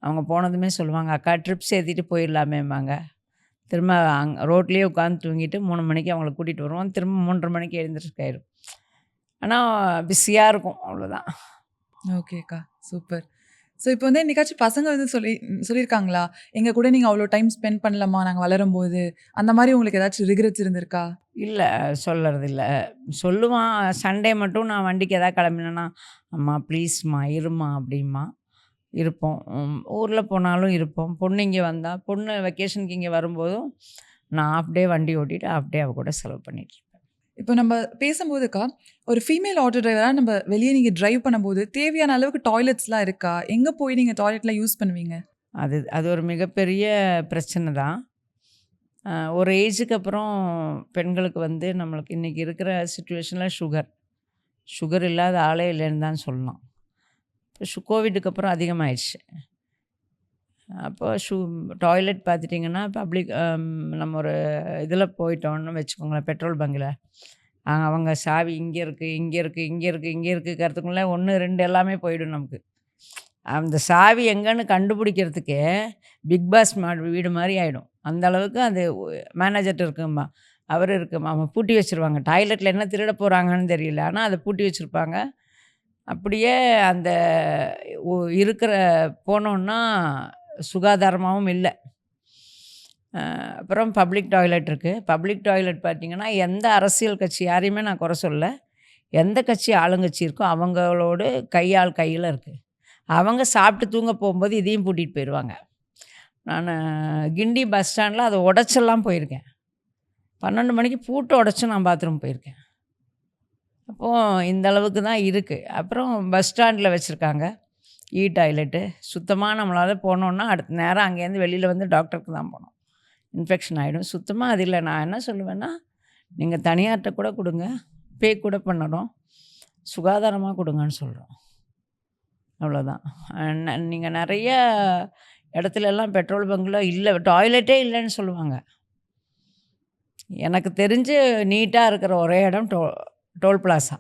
அவங்க போனதுமே சொல்லுவாங்க, அக்கா ட்ரிப்ஸ் ஏற்றிட்டு போயிடலாமேம்பாங்க. திரும்ப ரோட்லேயே உட்காந்து தூங்கிட்டு 3 மணிக்கு அவங்கள கூட்டிகிட்டு வருவோம். திரும்ப 3:30 மணிக்கு எழுந்திரிச்சிருக்காயிரும். ஆனால் பிஸியாக இருக்கும், அவ்வளோதான். ஓகேக்கா. சூப்பர். ஸோ இப்போ வந்து என்னைக்காச்சும் பசங்க வந்து சொல்லியிருக்காங்களா? எங்க கூட நீங்க அவ்வளோ டைம் ஸ்பெண்ட் பண்ணலம்மா நாங்க வளரும்போது. அந்த மாரி உங்களுக்கு ஏதாச்சும் ரிக்ரெட்ஸ் இருந்திருக்கா? இல்லை சொல்லறதில்ல. சொல்லுவான். சண்டே மட்டும் நான் வண்டிக்கு எதாவது கிளம்பினேன்னா, அம்மா ப்ளீஸ்மா இரும்மா அப்படிம்மா. இருப்போம். ஊரில் போனாலும் இருப்போம். பொண்ணு இங்கே வந்தால் பொண்ணு வெக்கேஷனுக்கு இங்கே வரும்போதும் நான் ஹாஃப் டே வண்டி ஓட்டிட்டு ஹாஃப் டே அவ கூட செலவு பண்ணிட்டுருப்பேன். இப்போ நம்ம பேசும்போதுக்கா, ஒரு ஃபீமேல் ஆட்டோ டிரைவரா நம்ம வெளியே நீங்க டிரைவ் பண்ணும்போது தேவையான அளவுக்கு டாய்லெட்ஸ்லாம் இருக்கா? எங்க போய் நீங்க டாய்லெட்லாம் யூஸ் பண்ணுவீங்க? அது ஒரு மிகப்பெரிய பிரச்சனை தான். ஒரு ஏஜுக்கு அப்புறம் பெண்களுக்கு வந்து நம்மளுக்கு இன்றைக்கி இருக்கிற சிச்சுவேஷனில் சுகர் இல்லாத ஆளே இல்லைன்னு தான் சொல்லலாம். இப்போ கோவிட்டுக்கு அப்புறம் அதிகமாகிடுச்சு. அப்போ டாய்லெட் பார்த்துட்டிங்கன்னா நம்ம ஒரு இதில் போயிட்டோன்னு வச்சுக்கோங்களேன், பெட்ரோல் பங்கில் அவங்க சாவி இங்கே இருக்குது இங்கே இருக்குது இங்கே இருக்குது இங்கே இருக்குங்கிறதுக்குள்ளே 1 2 எல்லாமே போயிடும் நமக்கு. அந்த சாவி எங்கேன்னு கண்டுபிடிக்கிறதுக்கே பிக் பாஸ் வீடு மாதிரி ஆகிடும். அந்த அளவுக்கு அது மேனேஜர்கிட்ட இருக்குமா, அவர் இருக்குமா, அவங்க பூட்டி வச்சுருவாங்க. டாய்லெட்டில் என்ன திருட போகிறாங்கன்னு தெரியல, ஆனால் அதை பூட்டி வச்சுருப்பாங்க. அப்படியே அந்த இருக்கிற போனோன்னா சுகாதாரமாகவும் இல்லை. அப்புறம் பப்ளிக் டாய்லெட் இருக்குது. பப்ளிக் டாய்லெட் பார்த்திங்கன்னா எந்த அரசியல் கட்சி யாரையுமே நான் குறை சொல்ல, எந்த கட்சி ஆளுங்கட்சி இருக்கோ அவங்களோட கையில் இருக்குது. அவங்க சாப்பிட்டு தூங்க போகும்போது இதையும் பூட்டிகிட்டு போயிடுவாங்க. நான் கிண்டி பஸ் ஸ்டாண்டில் அதை உடச்செல்லாம் போயிருக்கேன். 12 மணிக்கு பூட்டு உடச்சி நான் பாத்ரூம் போயிருக்கேன். அப்போது இந்த அளவுக்கு தான் இருக்குது. அப்புறம் பஸ் ஸ்டாண்டில் வச்சுருக்காங்க டாய்லெட்டு. சுத்தமாக நம்மளால் போனோன்னா அடுத்த நேரம் அங்கேருந்து வெளியில் வந்து டாக்டருக்கு தான் போகணும். இன்ஃபெக்ஷன் ஆகிடும். சுத்தமாக அது இல்லை. நான் என்ன சொல்லுவேன்னா, நீங்கள் தனியார்கிட்ட கூட கொடுங்க, பே கூட பண்ணுறோம், சுகாதாரமாக கொடுங்கன்னு சொல்கிறோம். அவ்வளோதான். நீங்கள் நிறைய இடத்துலலாம் பெட்ரோல் பங்கில் இல்லை, டாய்லெட்டே இல்லைன்னு சொல்லுவாங்க. எனக்கு தெரிஞ்சு நீட்டாக இருக்கிற ஒரே இடம் டோல் பிளாசா.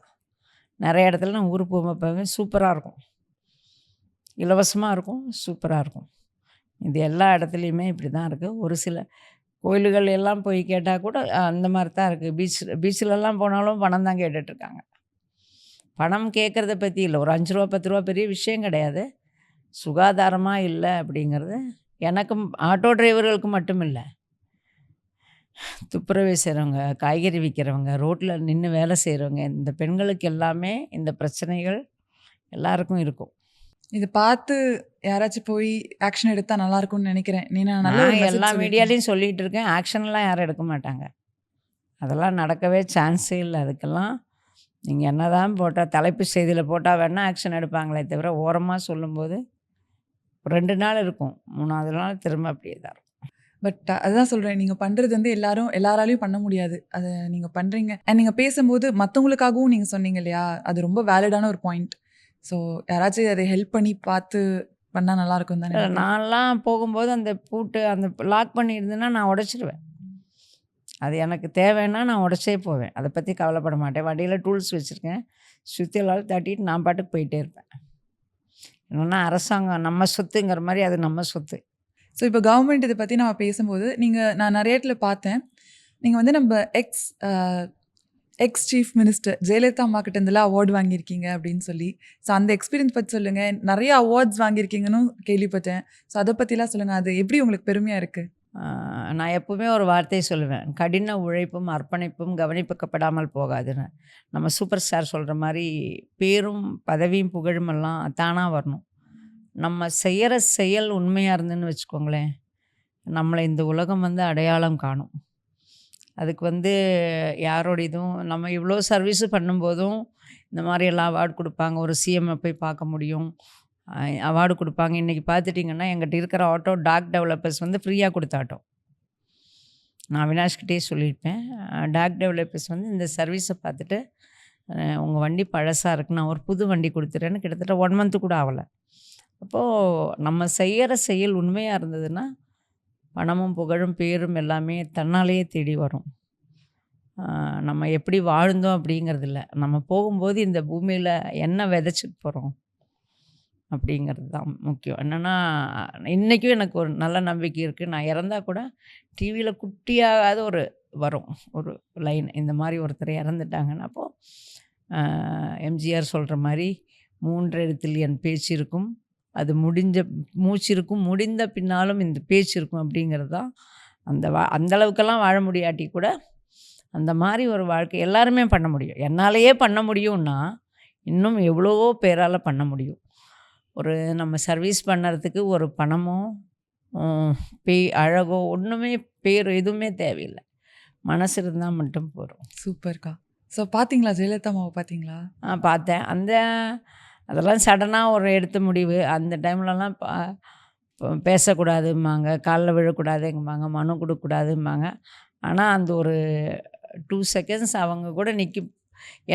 நிறைய இடத்துல நான் ஊருக்கு போகும்போது சூப்பராக இருக்கும், இலவசமாக இருக்கும், சூப்பராக இருக்கும். இது எல்லா இடத்துலையுமே இப்படி தான் இருக்குது. ஒரு சில கோயில்கள் எல்லாம் போய் கேட்டால் கூட அந்த மாதிரி தான் இருக்குது. பீச்சிலெல்லாம் போனாலும் பணம் தான் கேட்டுட்ருக்காங்க. பணம் கேட்குறத பற்றி இல்லை, ஒரு 5 ரூபா 10 ரூபா பெரிய விஷயம் கிடையாது. சுகாதாரமாக இல்லை அப்படிங்கிறது எனக்கும் ஆட்டோ டிரைவர்களுக்கு மட்டும் இல்லை, துப்புரவு செய்கிறவங்க, காய்கறி விற்கிறவங்க, ரோட்டில் நின்று வேலை செய்கிறவங்க, இந்த பெண்களுக்கு எல்லாமே இந்த பிரச்சனைகள் எல்லாருக்கும் இருக்கும். இது பார்த்து யாராச்சும் போய் ஆக்ஷன் எடுத்தா நல்லா இருக்கும்னு நினைக்கிறேன். நான் நல்ல ஒரு நான் மெசேஜ் எல்லா சொல்லியிருக்கீங்க. மீடியாலையும் சொல்லிகிட்டு இருக்கேன். ஆக்ஷன்லாம் யாரும் எடுக்க மாட்டாங்க. அதெல்லாம் நடக்கவே சான்ஸே இல்லை. அதுக்கெல்லாம் நீங்கள் என்ன தான் போட்டால், தலைப்பு செய்தியில் போட்டால் வேணால் ஆக்ஷன் எடுப்பாங்களே தவிர, ஓரமாக சொல்லும்போது 2 நாள் இருக்கும், 3வது நாள் திரும்ப அப்படியே தான் இருக்கும். பட் அதுதான் சொல்றேன். நீங்க பண்றது வந்து எல்லாராலயும் பண்ண முடியாது. அத நீங்க பண்றீங்க. அண்ட் நீங்க பேசும்போது மத்தவங்களுக்காகவும் நீங்க சொன்னீங்க இல்லையா? அது ரொம்ப வேலிடான ஒரு பாயிண்ட். ஸோ யாராச்சும் அதை ஹெல்ப் பண்ணி பார்த்து பண்ணா நல்லா இருக்கும் தான் நினைக்கிறேன். நான்லாம் போகும்போது அந்த பூட்டு அந்த லாக் பண்ணியிருந்தேன்னா நான் உடைச்சிருவேன். அது எனக்கு தேவைன்னா நான் உடச்சே போவேன். அதை பற்றி கவலைப்பட மாட்டேன். வண்டியில் டூல்ஸ் வச்சுருக்கேன், சுற்றிலால் தட்டிட்டு நான் பாட்டுக்கு போயிட்டே இருப்பேன். என்னென்னா அரசாங்கம் நம்ம சொத்துங்கிற மாதிரி அது நம்ம சொத்து. ஸோ இப்போ கவர்மெண்ட் இதை பற்றி நம்ம பேசும்போது நான் நிறைய இடத்துல பார்த்தேன். நீங்கள் வந்து நம்ம எக்ஸ் சீஃப் மினிஸ்டர் ஜெயலலிதா அம்மா கிட்ட இருந்தெல்லாம் அவார்டு வாங்கியிருக்கீங்க அப்படின்னு சொல்லி. ஸோ அந்த எக்ஸ்பீரியன்ஸ் பற்றி சொல்லுங்கள். நிறைய அவார்ட்ஸ் வாங்கியிருக்கீங்கன்னு கேள்விப்பட்டேன். ஸோ அதை பற்றிலாம் சொல்லுங்கள். அது எப்படி உங்களுக்கு பெருமையாக இருக்குது? நான் எப்பவுமே ஒரு வார்த்தையை சொல்லுவேன், கடின உழைப்பும் அர்ப்பணிப்பும் கவனிக்கப்படாமல் போகாதுன்னு. நம்ம சூப்பர் ஸ்டார் சொல்கிற மாதிரி பேரும் பதவியும் புகழும் எல்லாம் தானாக வரணும். நம்ம செய்கிற செயல் உண்மையாக இருந்துன்னு வச்சுக்கோங்களேன், நம்மளை இந்த உலகம் வந்து அடையாளம் காணும். அதுக்கு வந்து யாரோட இதுவும் நம்ம இவ்வளோ சர்வீஸு பண்ணும்போதும் இந்த மாதிரி எல்லாம் அவார்டு கொடுப்பாங்க. ஒரு சிஎம்ஐ போய் பார்க்க முடியும், அவார்டு கொடுப்பாங்க. இன்றைக்கி பார்த்துட்டிங்கன்னா எங்கிட்ட இருக்கிற ஆட்டோ டாக் டெவலப்பர்ஸ் வந்து ஃப்ரீயாக கொடுத்த ஆட்டோ. நான் அவினாஷ்கிட்டே சொல்லியிருப்பேன், டாக் டெவலப்பர்ஸ் வந்து இந்த சர்வீஸை பார்த்துட்டு உங்கள் வண்டி பழசாக இருக்குது, நான் ஒரு புது வண்டி கொடுத்துட்றேன்னு கிட்டத்தட்ட 1 மந்த்து கூட ஆகலை. அப்போது நம்ம செய்கிற செயல் உண்மையாக இருந்ததுன்னா பணமும் புகழும் பேரும் எல்லாமே தன்னாலேயே தேடி வரும். நம்ம எப்படி வாழ்ந்தோம் அப்படிங்கிறது இல்லை, நம்ம போகும்போது இந்த பூமியில் என்ன விதைச்சிட்டு போகிறோம் அப்படிங்கிறது தான் முக்கியம். என்னென்னா இன்றைக்கும் எனக்கு ஒரு நல்ல நம்பிக்கை இருக்குது. நான் இறந்தால் கூட டிவியில் குட்டியாகாத ஒரு வரும் ஒரு லைன், இந்த மாதிரி ஒருத்தர் இறந்துட்டாங்கன்னு. அப்போது எம்ஜிஆர் சொல்கிற மாதிரி 3 எழுத்தில் என் பேச்சு இருக்கும், அது முடிஞ்ச மூச்சு இருக்கும், முடிந்த பின்னாலும் இந்த பேச்சு இருக்கும் அப்படிங்கிறது தான். அந்த அளவுக்கெல்லாம் வாழ முடியாட்டி கூட அந்த மாதிரி ஒரு வாழ்க்கை எல்லாருமே பண்ண முடியும். என்னாலேயே பண்ண முடியும்னா இன்னும் எவ்வளவோ பேரால் பண்ண முடியும். ஒரு நம்ம சர்வீஸ் பண்ணுறதுக்கு ஒரு பணமோ அழகோ ஒன்றுமே பேர் எதுவுமே தேவையில்லை, மனசு இருந்தால் மட்டும் போதும். சூப்பர்க்கா. ஸோ பார்த்தீங்களா ஜெயலலிதா அம்மாவை பார்த்தீங்களா? பார்த்தேன். அதெல்லாம் சடனாக ஒரு எடுத்த முடிவு. அந்த டைம்லலாம் பேசக்கூடாதும்பாங்க, காலில் விழக்கூடாதும்பாங்க, மனு கொடுக்கக்கூடாதும்பாங்க. ஆனால் அந்த ஒரு 2 செகண்ட்ஸ் அவங்க கூட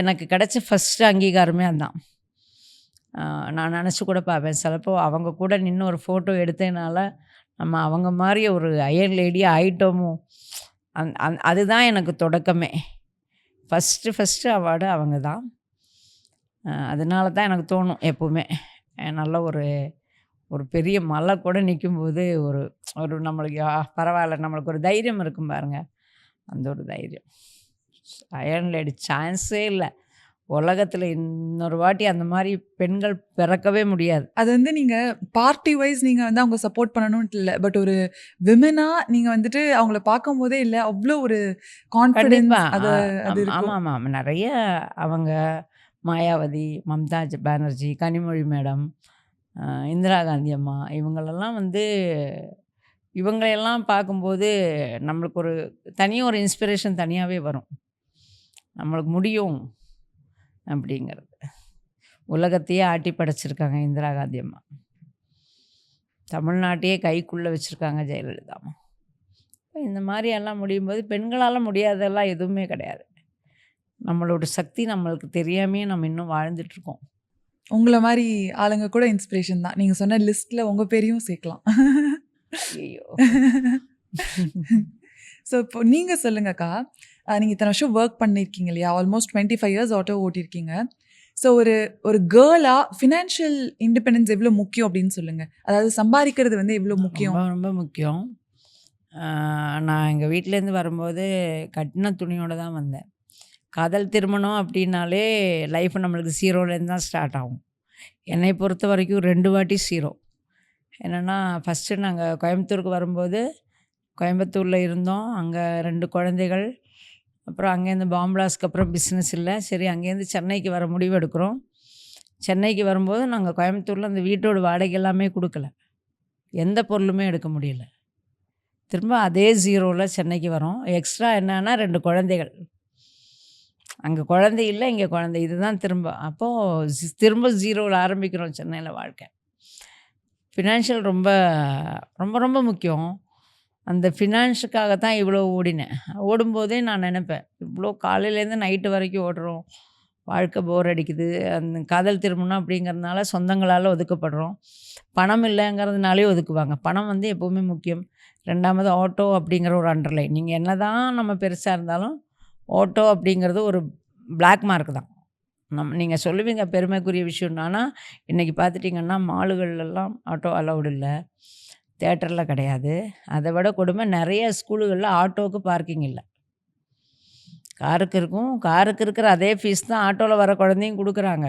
எனக்கு கிடைச்ச ஃபஸ்ட்டு அங்கீகாரமே அதுதான். நான் நினச்சி கூட பார்ப்பேன் சிலப்போ, அவங்க கூட நின்று ஒரு ஃபோட்டோ எடுத்ததுனால நம்ம அவங்க மாதிரி ஒரு அயர் லேடியாக ஆயிட்டோமோ, அதுதான் எனக்கு தொடக்கமே. ஃபஸ்ட்டு அவார்டு அவங்க தான். அதனால தான் எனக்கு தோணும் எப்போவுமே, நல்ல ஒரு பெரிய மலை கூட நிற்கும்போது ஒரு நம்மளுக்கு பரவாயில்ல, நம்மளுக்கு ஒரு தைரியம் இருக்கும் பாருங்கள், அந்த ஒரு தைரியம். அயர்ன் லேடி சான்ஸே இல்லை உலகத்தில். இன்னொரு வாட்டி அந்த மாதிரி பெண்கள் பிறக்கவே முடியாது. அது வந்து நீங்கள் பார்ட்டி வைஸ் நீங்கள் வந்து அவங்க சப்போர்ட் பண்ணணும்னு இல்லை, பட் ஒரு விமனாக நீங்கள் வந்துட்டு அவங்கள பார்க்கும் போதே இல்லை, அவ்வளோ ஒரு கான்ஃபிடென்ஸ் அது ஆமாம் ஆமாம். நிறைய அவங்க மாயாவதி, மம்தா பானர்ஜி, கனிமொழி மேடம், இந்திரா காந்தி அம்மா, இவங்களெல்லாம் வந்து இவங்களையெல்லாம் பார்க்கும்போது நம்மளுக்கு ஒரு இன்ஸ்பிரேஷன் தனியாகவே வரும். நம்மளுக்கு முடியும், அப்படிங்கிறது. உலகத்தையே ஆட்டி படைச்சிருக்காங்க இந்திரா காந்தி அம்மா. தமிழ்நாட்டையே கைக்குள்ளே வச்சுருக்காங்க ஜெயலலிதா அம்மா. இந்த மாதிரி எல்லாம் முடியும்போது பெண்களால் முடியாதெல்லாம் எதுவுமே கிடையாது. நம்மளோட சக்தி நம்மளுக்கு தெரியாமையே நம்ம இன்னும் வாழ்ந்துட்டுருக்கோம். உங்கள மாரி ஆளுங்க கூட இன்ஸ்பிரேஷன் தான். நீங்க சொன்ன லிஸ்ட்ல உங்க பேரையும் சேர்க்கலாம். ஐயோ! ஸோ இப்போ நீங்க சொல்லுங்கக்கா. நீங்க இத்தனை வருஷம் ஒர்க் பண்ணியிருக்கீங்க இல்லையா? ஆல்மோஸ்ட் 25 இயர்ஸ் ஆட்டோ ஓட்டியிருக்கீங்க. ஸோ ஒரு கேர்ளா ஃபினான்ஷியல் இண்டிபெண்டன்ஸ் எவ்வளோ முக்கியம் அப்படின்னு சொல்லுங்க. அதாவது சம்பாதிக்கிறது வந்து எவ்வளோ முக்கியம்? ரொம்ப ரொம்ப முக்கியம். நான் எங்கள் வீட்டிலேருந்து வரும்போது கட்டின துணியோடு தான் வந்தேன். காதல் திருமணம் அப்படின்னாலே லைஃப் நம்மளுக்கு ஜீரோலேருந்து தான் ஸ்டார்ட் ஆகும். என்னை பொறுத்த வரைக்கும் 2 வாட்டி ஜீரோ. என்னென்னா ஃபஸ்ட்டு நாங்கள் கோயம்புத்தூருக்கு வரும்போது கோயம்புத்தூரில் இருந்தோம். அங்கே 2 குழந்தைகள். அப்புறம் அங்கேருந்து பாம்பிளாஸ்க்கு அப்புறம் பிஸ்னஸ் இல்லை. சரி அங்கேருந்து சென்னைக்கு வர முடிவு எடுக்கிறோம். சென்னைக்கு வரும்போது நாங்கள் கோயம்புத்தூரில் அந்த வீட்டோட வாடகை எல்லாமே கொடுக்கல. எந்த பொருளுமே எடுக்க முடியல. திரும்ப அதே ஜீரோவில் சென்னைக்கு வரோம். எக்ஸ்ட்ரா என்னன்னா 2 குழந்தைகள். அங்கே குழந்தை இல்லை, இங்கே குழந்தை. இதுதான் திரும்ப. அப்போது திரும்ப ஜீரோவில் ஆரம்பிக்கிறோம் சென்னையில் வாழ்க்கை. ஃபினான்ஷியல் ரொம்ப ரொம்ப ரொம்ப முக்கியம். அந்த ஃபினான்ஸுக்காக தான் இவ்வளோ ஓடினேன். ஓடும்போதே நான் நினப்பேன், இவ்வளோ காலையிலேருந்து நைட்டு வரைக்கும் ஓடுறோம், வாழ்க்கை போர் அடிக்குது. அந்த காதல் திருமணம் அப்படிங்கிறதுனால சொந்தங்களால் ஒதுக்கப்படுறோம். பணம் இல்லைங்கிறதுனாலே ஒதுக்குவாங்க. பணம் வந்து எப்போவுமே முக்கியம். 2வது ஆட்டோ அப்படிங்கிற ஒரு அண்டர்லைன். நீங்கள் என்ன தான் நம்ம பெருசாக இருந்தாலும் ஆட்டோ அப்படிங்கிறது ஒரு பிளாக் மார்க் தான். நீங்கள் சொல்லுவீங்க பெருமைக்குரிய விஷயம். ஆனால் இன்றைக்கி பார்த்துட்டிங்கன்னா மாலுகள்லாம் ஆட்டோ அலௌடு இல்லை, தேட்டரில் கிடையாது. அதை விட கொடுமை, நிறைய ஸ்கூலுகளில் ஆட்டோவுக்கு பார்க்கிங் இல்லை. காருக்கு இருக்கும். காருக்கு இருக்கிற அதே ஃபீஸ் தான் ஆட்டோவில் வர குழந்தையும் கொடுக்குறாங்க.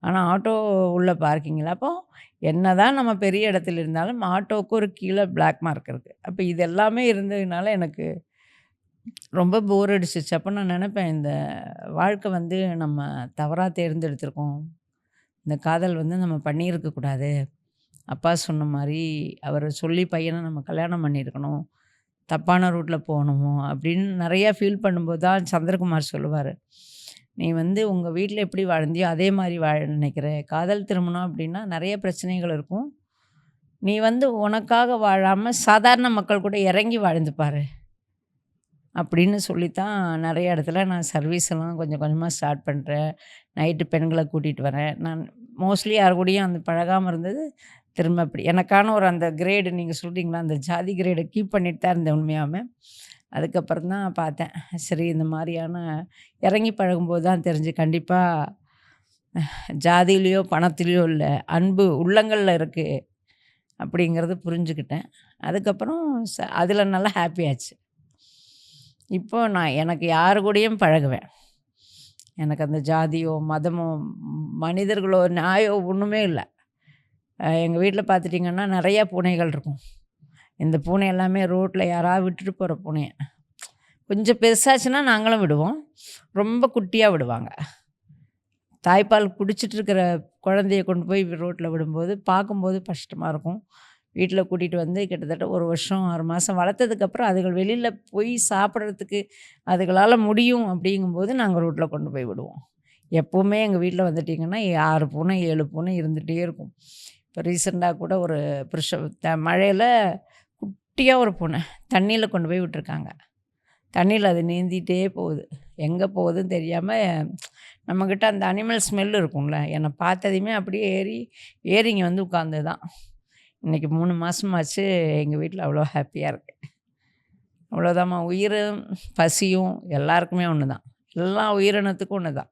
ஆனால் ஆட்டோ உள்ள பார்க்கிங் இல்லை. அப்போது என்ன தான் நம்ம பெரிய இடத்துல இருந்தாலும் ஆட்டோவுக்கு ஒரு கீழே பிளாக் மார்க் இருக்குது. அப்போ இது எல்லாமே இருந்ததுனால எனக்கு ரொம்ப போர் அடிச்சிச்சு. அப்போ நான் நினப்பேன், இந்த வாழ்க்கை வந்து நம்ம தவறாக தேர்ந்தெடுத்திருக்கோம். இந்த காதல் வந்து நம்ம பண்ணியிருக்கக்கூடாது. அப்பா சொன்ன மாதிரி அவர் சொல்லி பையனை நம்ம கல்யாணம் பண்ணியிருக்கணும். தப்பான ரூட்டில் போகணுமோ அப்படின்னு நிறையா ஃபீல் பண்ணும்போது தான் சந்திரகுமார் சொல்லுவார், நீ வந்து உங்கள் வீட்டில் எப்படி வாழ்ந்தியோ அதே மாதிரி வாழ நினைக்கிற. காதல் திருமணம் அப்படின்னா நிறைய பிரச்சனைகள் இருக்கும். நீ வந்து உனக்காக வாழாமல் சாதாரண மக்கள் கூட இறங்கி வாழ்ந்துப்பார் அப்படின்னு சொல்லித்தான் நிறைய இடத்துல நான் சர்வீஸ் எல்லாம் கொஞ்சம் கொஞ்சமாக ஸ்டார்ட் பண்ணுறேன். நைட்டு பெண்களை கூட்டிகிட்டு வரேன். நான் மோஸ்ட்லி யார் கூடயும் அந்த பழகாமல் இருந்தது. திரும்ப அப்படி எனக்கான ஒரு அந்த கிரேடு நீங்கள் சொல்கிறீங்களா, அந்த ஜாதி கிரேடை கீப் பண்ணிட்டு தான் இருந்தேன் உண்மையாகவே. அதுக்கப்புறம் தான் பார்த்தேன், சரி இந்த மாதிரியான இறங்கி பழகும்போது தான் தெரிஞ்சு கண்டிப்பாக ஜாதியிலையோ பணத்துலேயோ இல்லை, அன்பு உள்ளங்களில் இருக்குது அப்படிங்கிறது புரிஞ்சுக்கிட்டேன். அதுக்கப்புறம் அதில் நல்லா ஹாப்பியாச்சு. இப்போ நான் எனக்கு யார் கூடயும் பழகுவேன். எனக்கு அந்த ஜாதியோ மதமோ மனிதர்களோ நியாயோ ஒன்றுமே இல்லை. எங்கள் வீட்டில் பார்த்துட்டிங்கன்னா நிறையா பூனைகள் இருக்கும். இந்த பூனை எல்லாமே ரோட்டில் யாராவது விட்டுட்டு போகிற பூனையை. கொஞ்சம் பெருசாச்சுன்னா நாங்களும் விடுவோம், ரொம்ப குட்டியாக விடுவாங்க. தாய்ப்பால் குடிச்சிட்டு இருக்கிற குழந்தைய கொண்டு போய் ரோட்டில் விடும்போது பார்க்கும்போது கஷ்டமாக இருக்கும். வீட்டில் கூட்டிகிட்டு வந்து கிட்டத்தட்ட 1 வருஷம் 6 மாதம் வளர்த்ததுக்கப்புறம் அதுகள் வெளியில் போய் சாப்பிட்றதுக்கு அதுகளால் முடியும் அப்படிங்கும்போது நாங்கள் ரோட்டில் கொண்டு போய் விடுவோம். எப்போவுமே எங்கள் வீட்டில் வந்துட்டிங்கன்னா 6 பூனை 7 பூனை இருந்துகிட்டே இருக்கும். இப்போ ரீசெண்டாக கூட ஒரு மழையில் குட்டியாக ஒரு பூனை தண்ணியில் கொண்டு போய் விட்டுருக்காங்க. தண்ணியில் அது நீந்திகிட்டே போகுது. எங்கே போகுதுன்னு தெரியாமல் நம்மக்கிட்ட அந்த அனிமல் ஸ்மெல் இருக்கும்ல, என்னை பார்த்ததையுமே அப்படியே ஏறி இங்கே வந்து உட்காந்து தான். இன்றைக்கி 3 மாதமாச்சு. எங்கள் வீட்டில் அவ்வளோ ஹாப்பியாக இருக்கு. அவ்வளோதாம்மா. உயிரும் பசியும் எல்லாருக்குமே ஒன்று தான். எல்லா உயிரினத்துக்கும் ஒன்று தான்.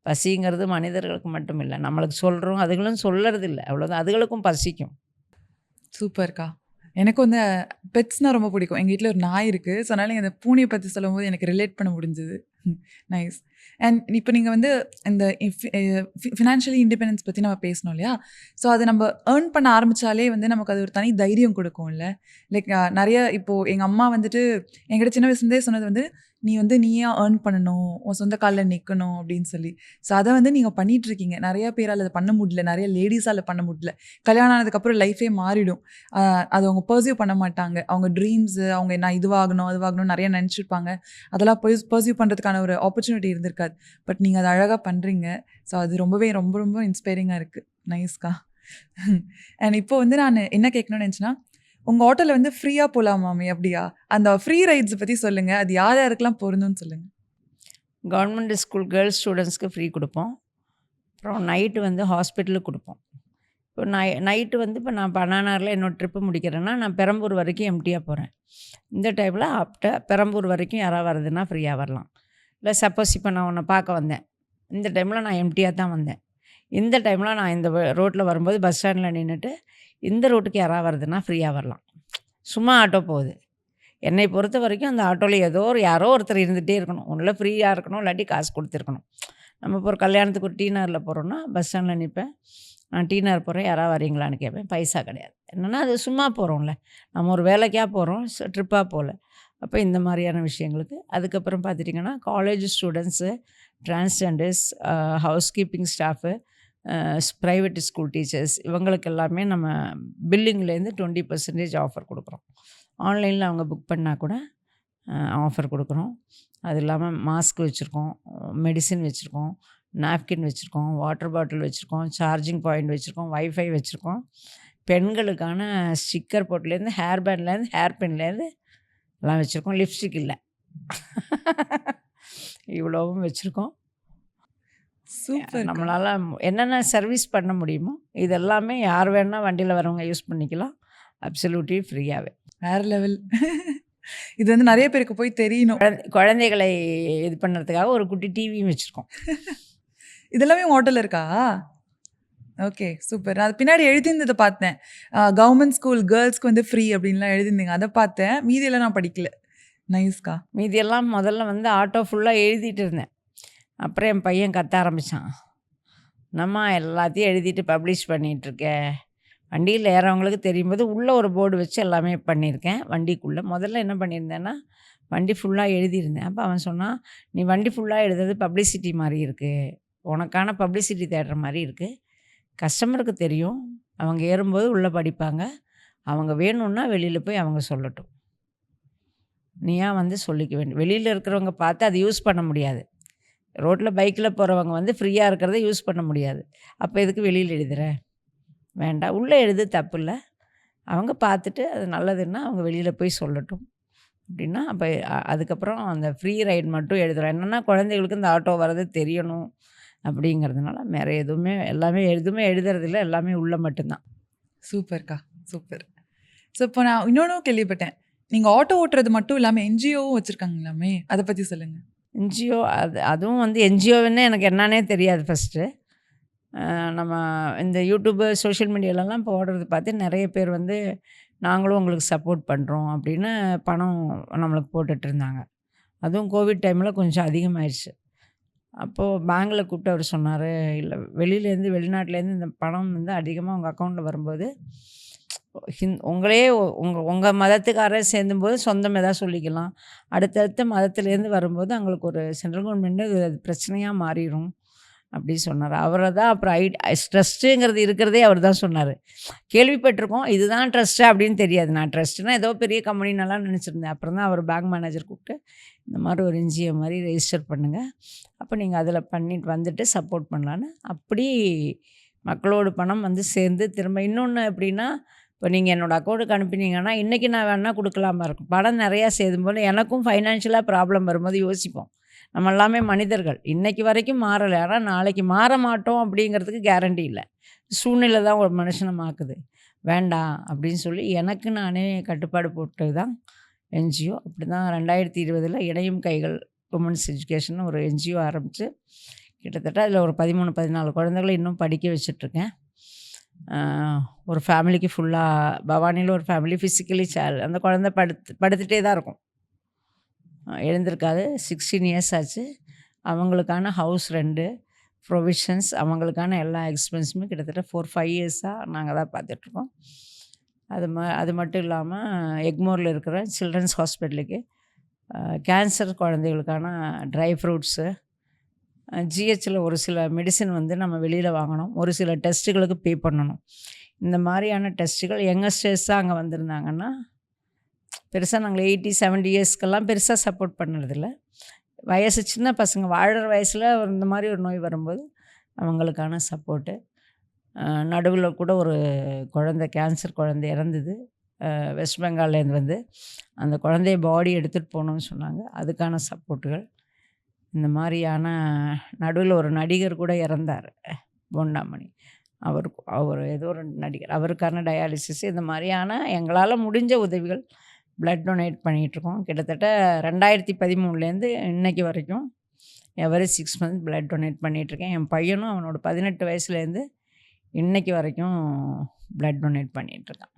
பசிங்கிறது மனிதர்களுக்கு மட்டும் இல்லை, நம்மளுக்கு சொல்கிறோம், அதுகளும் சொல்லறது இல்லை, அவ்வளோதான். அதுகளுக்கும் பசிக்கும். சூப்பர்க்கா. எனக்கு வந்து பெட்ஸ்னால் ரொம்ப பிடிக்கும். எங்கள் வீட்டில் ஒரு நாய் இருக்குது. ஸோ அதனால் இந்த பூனையை பற்றி சொல்லும்போது எனக்கு ரிலேட் பண்ண முடிஞ்சுது. நைஸ். அண்ட் இப்போ நீங்கள் வந்து இந்த ஃபினான்ஷியலி இண்டிபெண்டன்ஸ் பற்றி நம்ம பேசணும் இல்லையா? ஸோ அதை நம்ம ஏர்ன் பண்ண ஆரம்பித்தாலே வந்து நமக்கு அது ஒரு தனி தைரியம் கொடுக்கும்ல. லைக் நிறைய இப்போது எங்கள் அம்மா வந்துட்டு என்கிட்ட சின்ன வயசுலேருந்தே சொன்னது வந்து, நீ வந்து நீயே ஏர்ன் பண்ணணும், உன் சொந்த காலில் நிற்கணும் அப்படின்னு சொல்லி. ஸோ அதை வந்து நீங்கள் பண்ணிகிட்ருக்கீங்க. நிறையா பேரால் அதை பண்ண முடியல, நிறைய லேடிஸால் பண்ண முடியல. கல்யாணம் ஆனதுக்கப்புறம் லைஃபே மாறிடும். அதை அவங்க பர்சியூ பண்ண மாட்டாங்க. அவங்க ட்ரீம்ஸு, அவங்க நான் இதுவாகணும் அதுவாகணும் நிறைய நினச்சிருப்பாங்க. அதெல்லாம் பர்சியூ பண்ணுறதுக்கான அதுக்கான ஒரு ஆப்பர்ச்சுனிட்டி இருந்திருக்காது. பட் நீங்க அத அழகா பண்றீங்க. ஸோ அது ரொம்பவே ரொம்ப ரொம்ப இன்ஸ்பைரிங்கா இருக்கு. நைஸ்க்கா. அண்ட் இப்போ வந்து நானு என்ன கேட்கணும்னு நெனச்சேன்னா, உங்க ஆட்டோல வந்து ஃப்ரீயா போலாமாமே அப்படியா? அந்த ஃப்ரீ ரைட்ஸ் பத்தி சொல்லுங்க. அது யார் யாருக்கெல்லாம் பொருந்தும்னு சொல்லுங்க. கவர்மெண்ட் ஸ்கூல் கேர்ள்ஸ் ஸ்டூடெண்ட்ஸ்க்கு ஃப்ரீ குடுப்போம். அப்புறம் நைட்டு வந்து ஹாஸ்பிட்டலுக்கு குடுப்போம். இப்போ நைட்டு வந்து இப்போ நான் பண்ணாநகர்ல என்னோட ட்ரிப்பு முடிக்கிறேன்னா, நான் பெரம்பூர் வரைக்கும் எம்டியா போறேன். இந்த டைமில் பெரம்பூர் வரைக்கும் யாராவது வருதுன்னா ஃப்ரீயா வரலாம். இல்ல சப்போஸ் இப்போ நான் உன்ன பார்க்க வந்தேன். இந்த டைமில் நான் எம்டியா தான் வந்தேன். இந்த டைமில் நான் இந்த ரோட்ல வரும்போது பஸ் ஸ்டாண்டில் நின்னுட்டு, இந்த ரூட்டுக்கு யாராவது வருதுன்னா ஃப்ரீயா வரலாம். சும்மா ஆட்டோ போகுது. என்னை பொறுத்த வரைக்கும் அந்த ஆட்டோல யாரோ ஒருத்தர் இருந்துகிட்டே இருக்கணும். ஒண்ணுல ஃப்ரீயா இருக்கணும், இல்லாட்டி காசு குடுத்துருக்கணும். நம்ம இப்போ ஒரு கல்யாணத்துக்கு ஒரு நகர்ல போறோம்னா, பஸ் ஸ்டாண்ட்ல நிப்பேன். நான் நகர் போறேன், யாராவது வரீங்களான்னு கேட்பேன். பைசா கிடையாது. என்னன்னா அது சும்மா போறோம்ல. நம்ம ஒரு வேலைக்கா போறோம், ட்ரிப்பா போல. அப்ப இந்த மாரியான விஷயங்களுக்கு. அதுக்கப்புறம் பார்த்துட்டிங்கன்னா, college students, transgenders, house keeping staff, private school teachers இவங்களுக்கு எல்லாமே நம்ம பில்லிங்லேருந்து 20% ஆஃபர் குடுக்குறோம். ஆன்லைனில் அவங்க புக் பண்ணால் கூட ஆஃபர் கொடுக்குறோம். அது இல்லாமல் மாஸ்க் வச்சுருக்கோம், மெடிசின் வச்சுருக்கோம், நாப்கின் வச்சுருக்கோம், வாட்டர் பாட்டில் வச்சுருக்கோம், சார்ஜிங் பாயிண்ட் வச்சுருக்கோம், வைஃபை வச்சுருக்கோம். பெண்களுக்கான ஸ்டிக்கர் போட்லேருந்து ஹேர் பேண்ட்லேருந்து ஹேர் பின்லேருந்து எல்லாம் வச்சுருக்கோம். லிப்ஸ்டிக் இல்லை. இவ்வளவும் வச்சுருக்கோம். சூப்பர்க்கா. நம்மளால் என்னென்ன சர்வீஸ் பண்ண முடியுமோ இதெல்லாமே யார் வேணால் வண்டியில் வரவங்க யூஸ் பண்ணிக்கலாம். அப்சல்யூட்லி ஃப்ரீயாகவே. வேற லெவல். இது வந்து நெறைய பேருக்கு போய் தெரியணும். குழந்தைகளை இது பண்ணுறதுக்காக ஒரு குட்டி டிவியும் வச்சுருக்கோம். இதெல்லாமே உங்க ஹோட்டல்ல இருக்கா? Okay, super. நான் அது பின்னாடி எழுதியிருந்தத பார்த்தேன். கவர்மெண்ட் ஸ்கூல் கேர்ல்ஸ்க்கு வந்து ஃப்ரீ அப்படின்லாம் எழுதியிருந்தீங்க. அத பார்த்தேன். மீதியெல்லாம் நான் படிக்கல. நைஸ்க்கா. மீதியெல்லாம் முதல்ல வந்து ஆட்டோ ஃபுல்லாக எழுதிட்டு இருந்தேன். அப்புறம் என் பையன் கத்த ஆரம்பித்தான். என்னம்மா எல்லாத்தையும் எழுதிட்டு பப்ளிஷ் பண்ணிகிட்ருக்க, வண்டியில் ஏறவங்களுக்கு தெரியும்போது உள்ளே ஒரு போர்டு வச்சு எல்லாமே பண்ணியிருக்கேன் வண்டிக்குள்ளே. முதல்ல என்ன பண்ணியிருந்தேன்னா, வண்டி ஃபுல்லாக எழுதியிருந்தேன். அப்போ அவன் சொன்னான், நீ வண்டி ஃபுல்லாக எழுதுறது பப்ளிசிட்டி மாதிரி இருக்குது, உனக்கான பப்ளிசிட்டி தேடுற மாதிரி இருக்குது. கஸ்டமருக்கு தெரியும், அவங்க ஏறும்போது உள்ளே படிப்பாங்க, அவங்க வேணும்னா வெளியில் போய் அவங்க சொல்லட்டும். நீயா வந்து சொல்லிக்க வேண்டும். வெளியில் இருக்கிறவங்க பார்த்து அதை யூஸ் பண்ண முடியாது. ரோட்டில் பைக்கில் போகிறவங்க வந்து ஃப்ரீயாக இருக்கிறத யூஸ் பண்ண முடியாது. அப்போ எதுக்கு வெளியில் எழுதுகிற? வேண்டாம், உள்ளே எழுது, தப்பு இல்லை. அவங்க பார்த்துட்டு அது நல்லதுன்னா அவங்க வெளியில் போய் சொல்லட்டும் அப்படின்னா, அப்போ அதுக்கப்புறம் அந்த ஃப்ரீ ரைட் மட்டும் எழுதுகிறோம். என்னென்னா குழந்தைகளுக்கு இந்த ஆட்டோ வர்றது தெரியணும் அப்படிங்கிறதுனால வேறு எல்லாமே எதுவுமே எழுதுறதில்ல, எல்லாமே உள்ளே மட்டும்தான். சூப்பர்க்கா, சூப்பர். ஸோ இப்போ நான் இன்னொன்னும் கேள்விப்பட்டேன். நீங்க ஆட்டோ ஓட்டுறது மட்டும் இல்லாம என்ஜிஓவும் வச்சிருக்காங்களாமே? அத பத்தி சொல்லுங்க. என்ஜிஓ அதுவும் வந்து என்ஜிஓன்னு எனக்கு என்னன்னே தெரியாது ஃபஸ்ட்டு. நம்ம இந்த யூடியூப்பு, சோஷியல் மீடியாலலாம் போடுறது பார்த்து நிறைய பேர் வந்து நாங்களும் உங்களுக்கு சப்போர்ட் பண்ணுறோம் அப்படின்னு பணம் நம்மளுக்கு போட்டுட்ருந்தாங்க. அதுவும் கோவிட் டைமில் கொஞ்சம் அதிகமாகிடுச்சு. அப்போது பேங்க்கில் கூப்பிட்டு அவர் சொன்னார், இல்லை வெளிநாட்டிலேருந்து இந்த பணம் வந்து அதிகமாக உங்கள் அக்கௌண்ட்டில் வரும்போது உங்களே உங்கள் மதத்துக்காரர் சேர்ந்தும்போது சொந்தம் எதாவது சொல்லிக்கலாம். அடுத்தடுத்த மதத்துலேருந்து வரும்போது அவங்களுக்கு ஒரு சென்ட்ரல் கவர்மெண்ட்டு அது பிரச்சனையாக மாறிடும் அப்படின்னு சொன்னார். அவரை தான் அப்புறம் ட்ரஸ்ட்டுங்கிறது இருக்கிறதே அவர் தான் சொன்னார். கேள்விப்பட்டிருக்கோம், இதுதான் ட்ரஸ்ட்டு அப்படின்னு தெரியாது. நான் ட்ரஸ்ட்டுனா ஏதோ பெரிய கம்பெனினெல்லாம் நினச்சிருந்தேன். அப்புறம் தான் அவர் பேங்க் மேனேஜர் கூப்பிட்டு, இந்த மாதிரி ஒரு என்ஜிஓ மாதிரி ரெஜிஸ்டர் பண்ணுங்கள், அப்போ நீங்கள் அதில் பண்ணிட்டு வந்துட்டு சப்போர்ட் பண்ணலான்னு. அப்படி மக்களோட பணம் வந்து சேர்ந்து திரும்ப இன்னொன்று எப்படின்னா, இப்போ நீங்கள் என்னோடய அக்கௌண்ட்டுக்கு அனுப்பினீங்கன்னா இன்றைக்கி நான் வேணால் கொடுக்கலாமா இருக்கும். பணம் நிறையா சேரும்போது எனக்கும் ஃபைனான்ஷியலாக ப்ராப்ளம் வரும்போது யோசிப்போம். நம்ம எல்லாமே மனிதர்கள். இன்றைக்கி வரைக்கும் மாறலை, ஆனால் நாளைக்கு மாற மாட்டோம் அப்படிங்கிறதுக்கு கேரண்டி இல்லை. சூழ்நிலை தான் ஒரு மனுஷனை மாக்குது. வேண்டாம் அப்படின்னு சொல்லி எனக்கு நானே கட்டுப்பாடு போட்டது தான் என்ஜிஓ. அப்படி தான் 2020 இணையும் கைகள் உமன்ஸ் எஜுகேஷன் ஒரு என்ஜிஓ ஆரம்பித்து கிட்டத்தட்ட அதில் ஒரு 13, 14 குழந்தைகளை இன்னும் படிக்க வச்சிட்ருக்கேன். ஒரு ஃபேமிலிக்கு ஃபுல்லாக பவானியில் ஒரு ஃபேமிலி ஃபிசிக்கலி அந்த குழந்தை படுத்துகிட்டே தான் இருக்கும், எழுந்திருக்காது. 16 இயர்ஸ் ஆச்சு. அவங்களுக்கான ஹவுஸ் ரெண்டு, ப்ரொவிஷன்ஸ், அவங்களுக்கான எல்லா எக்ஸ்பென்ஸுமே கிட்டத்தட்ட 4-5 இயர்ஸாக நாங்கள் தான் பார்த்துட்ருக்கோம். அது மட்டும் இல்லாமல் எக்மோரில் இருக்கிற சில்ட்ரன்ஸ் ஹாஸ்பிட்டலுக்கு கேன்சர் குழந்தைகளுக்கான ட்ரை ஃப்ரூட்ஸு, ஜிஹெச்சில் ஒரு சில மெடிசின் வந்து நம்ம வெளியில் வாங்கணும், ஒரு சில டெஸ்ட்டுகளுக்கு பே பண்ணணும். இந்த மாதிரியான டெஸ்ட்டுகள் யங்கஸ்டர்ஸாக அங்கே வந்திருந்தாங்கன்னா பெருசாக நாங்கள் 80-70 இயர்ஸ்க்கெல்லாம் பெருசாக சப்போர்ட் பண்ணுறதில்ல. வயசு சின்ன பசங்க வாழ்கிற வயசில் இந்த மாதிரி ஒரு நோய் வரும்போது அவங்களுக்கான சப்போர்ட்டு. நடுவில் கூட ஒரு குழந்தை கேன்சர் குழந்தை இறந்தது. வெஸ்ட் பெங்கால்லேருந்து வந்து அந்த குழந்தைய பாடி எடுத்துகிட்டு போகணுன்னு சொன்னாங்க. அதுக்கான சப்போர்ட்டுகள். இந்த மாதிரியான நடுவில் ஒரு நடிகர் கூட இறந்தார், பொண்டாமணி. அவர் ஏதோ ஒரு நடிகர். அவருக்கான டயாலிசிஸ் இந்த மாதிரியான எங்களால் முடிஞ்ச உதவிகள் பிளட் டொனேட் பண்ணிகிட்ருக்கோம். கிட்டத்தட்ட 2013லேருந்து இன்னைக்கு வரைக்கும் எவரி 6 மந்த் பிளட் டொனேட் பண்ணிகிட்ருக்கேன். என் பையனும் அவனோட 18 வயசுலேருந்து இன்னைக்கு வரைக்கும் பிளட் டொனேட் பண்ணிகிட்ருக்கான்.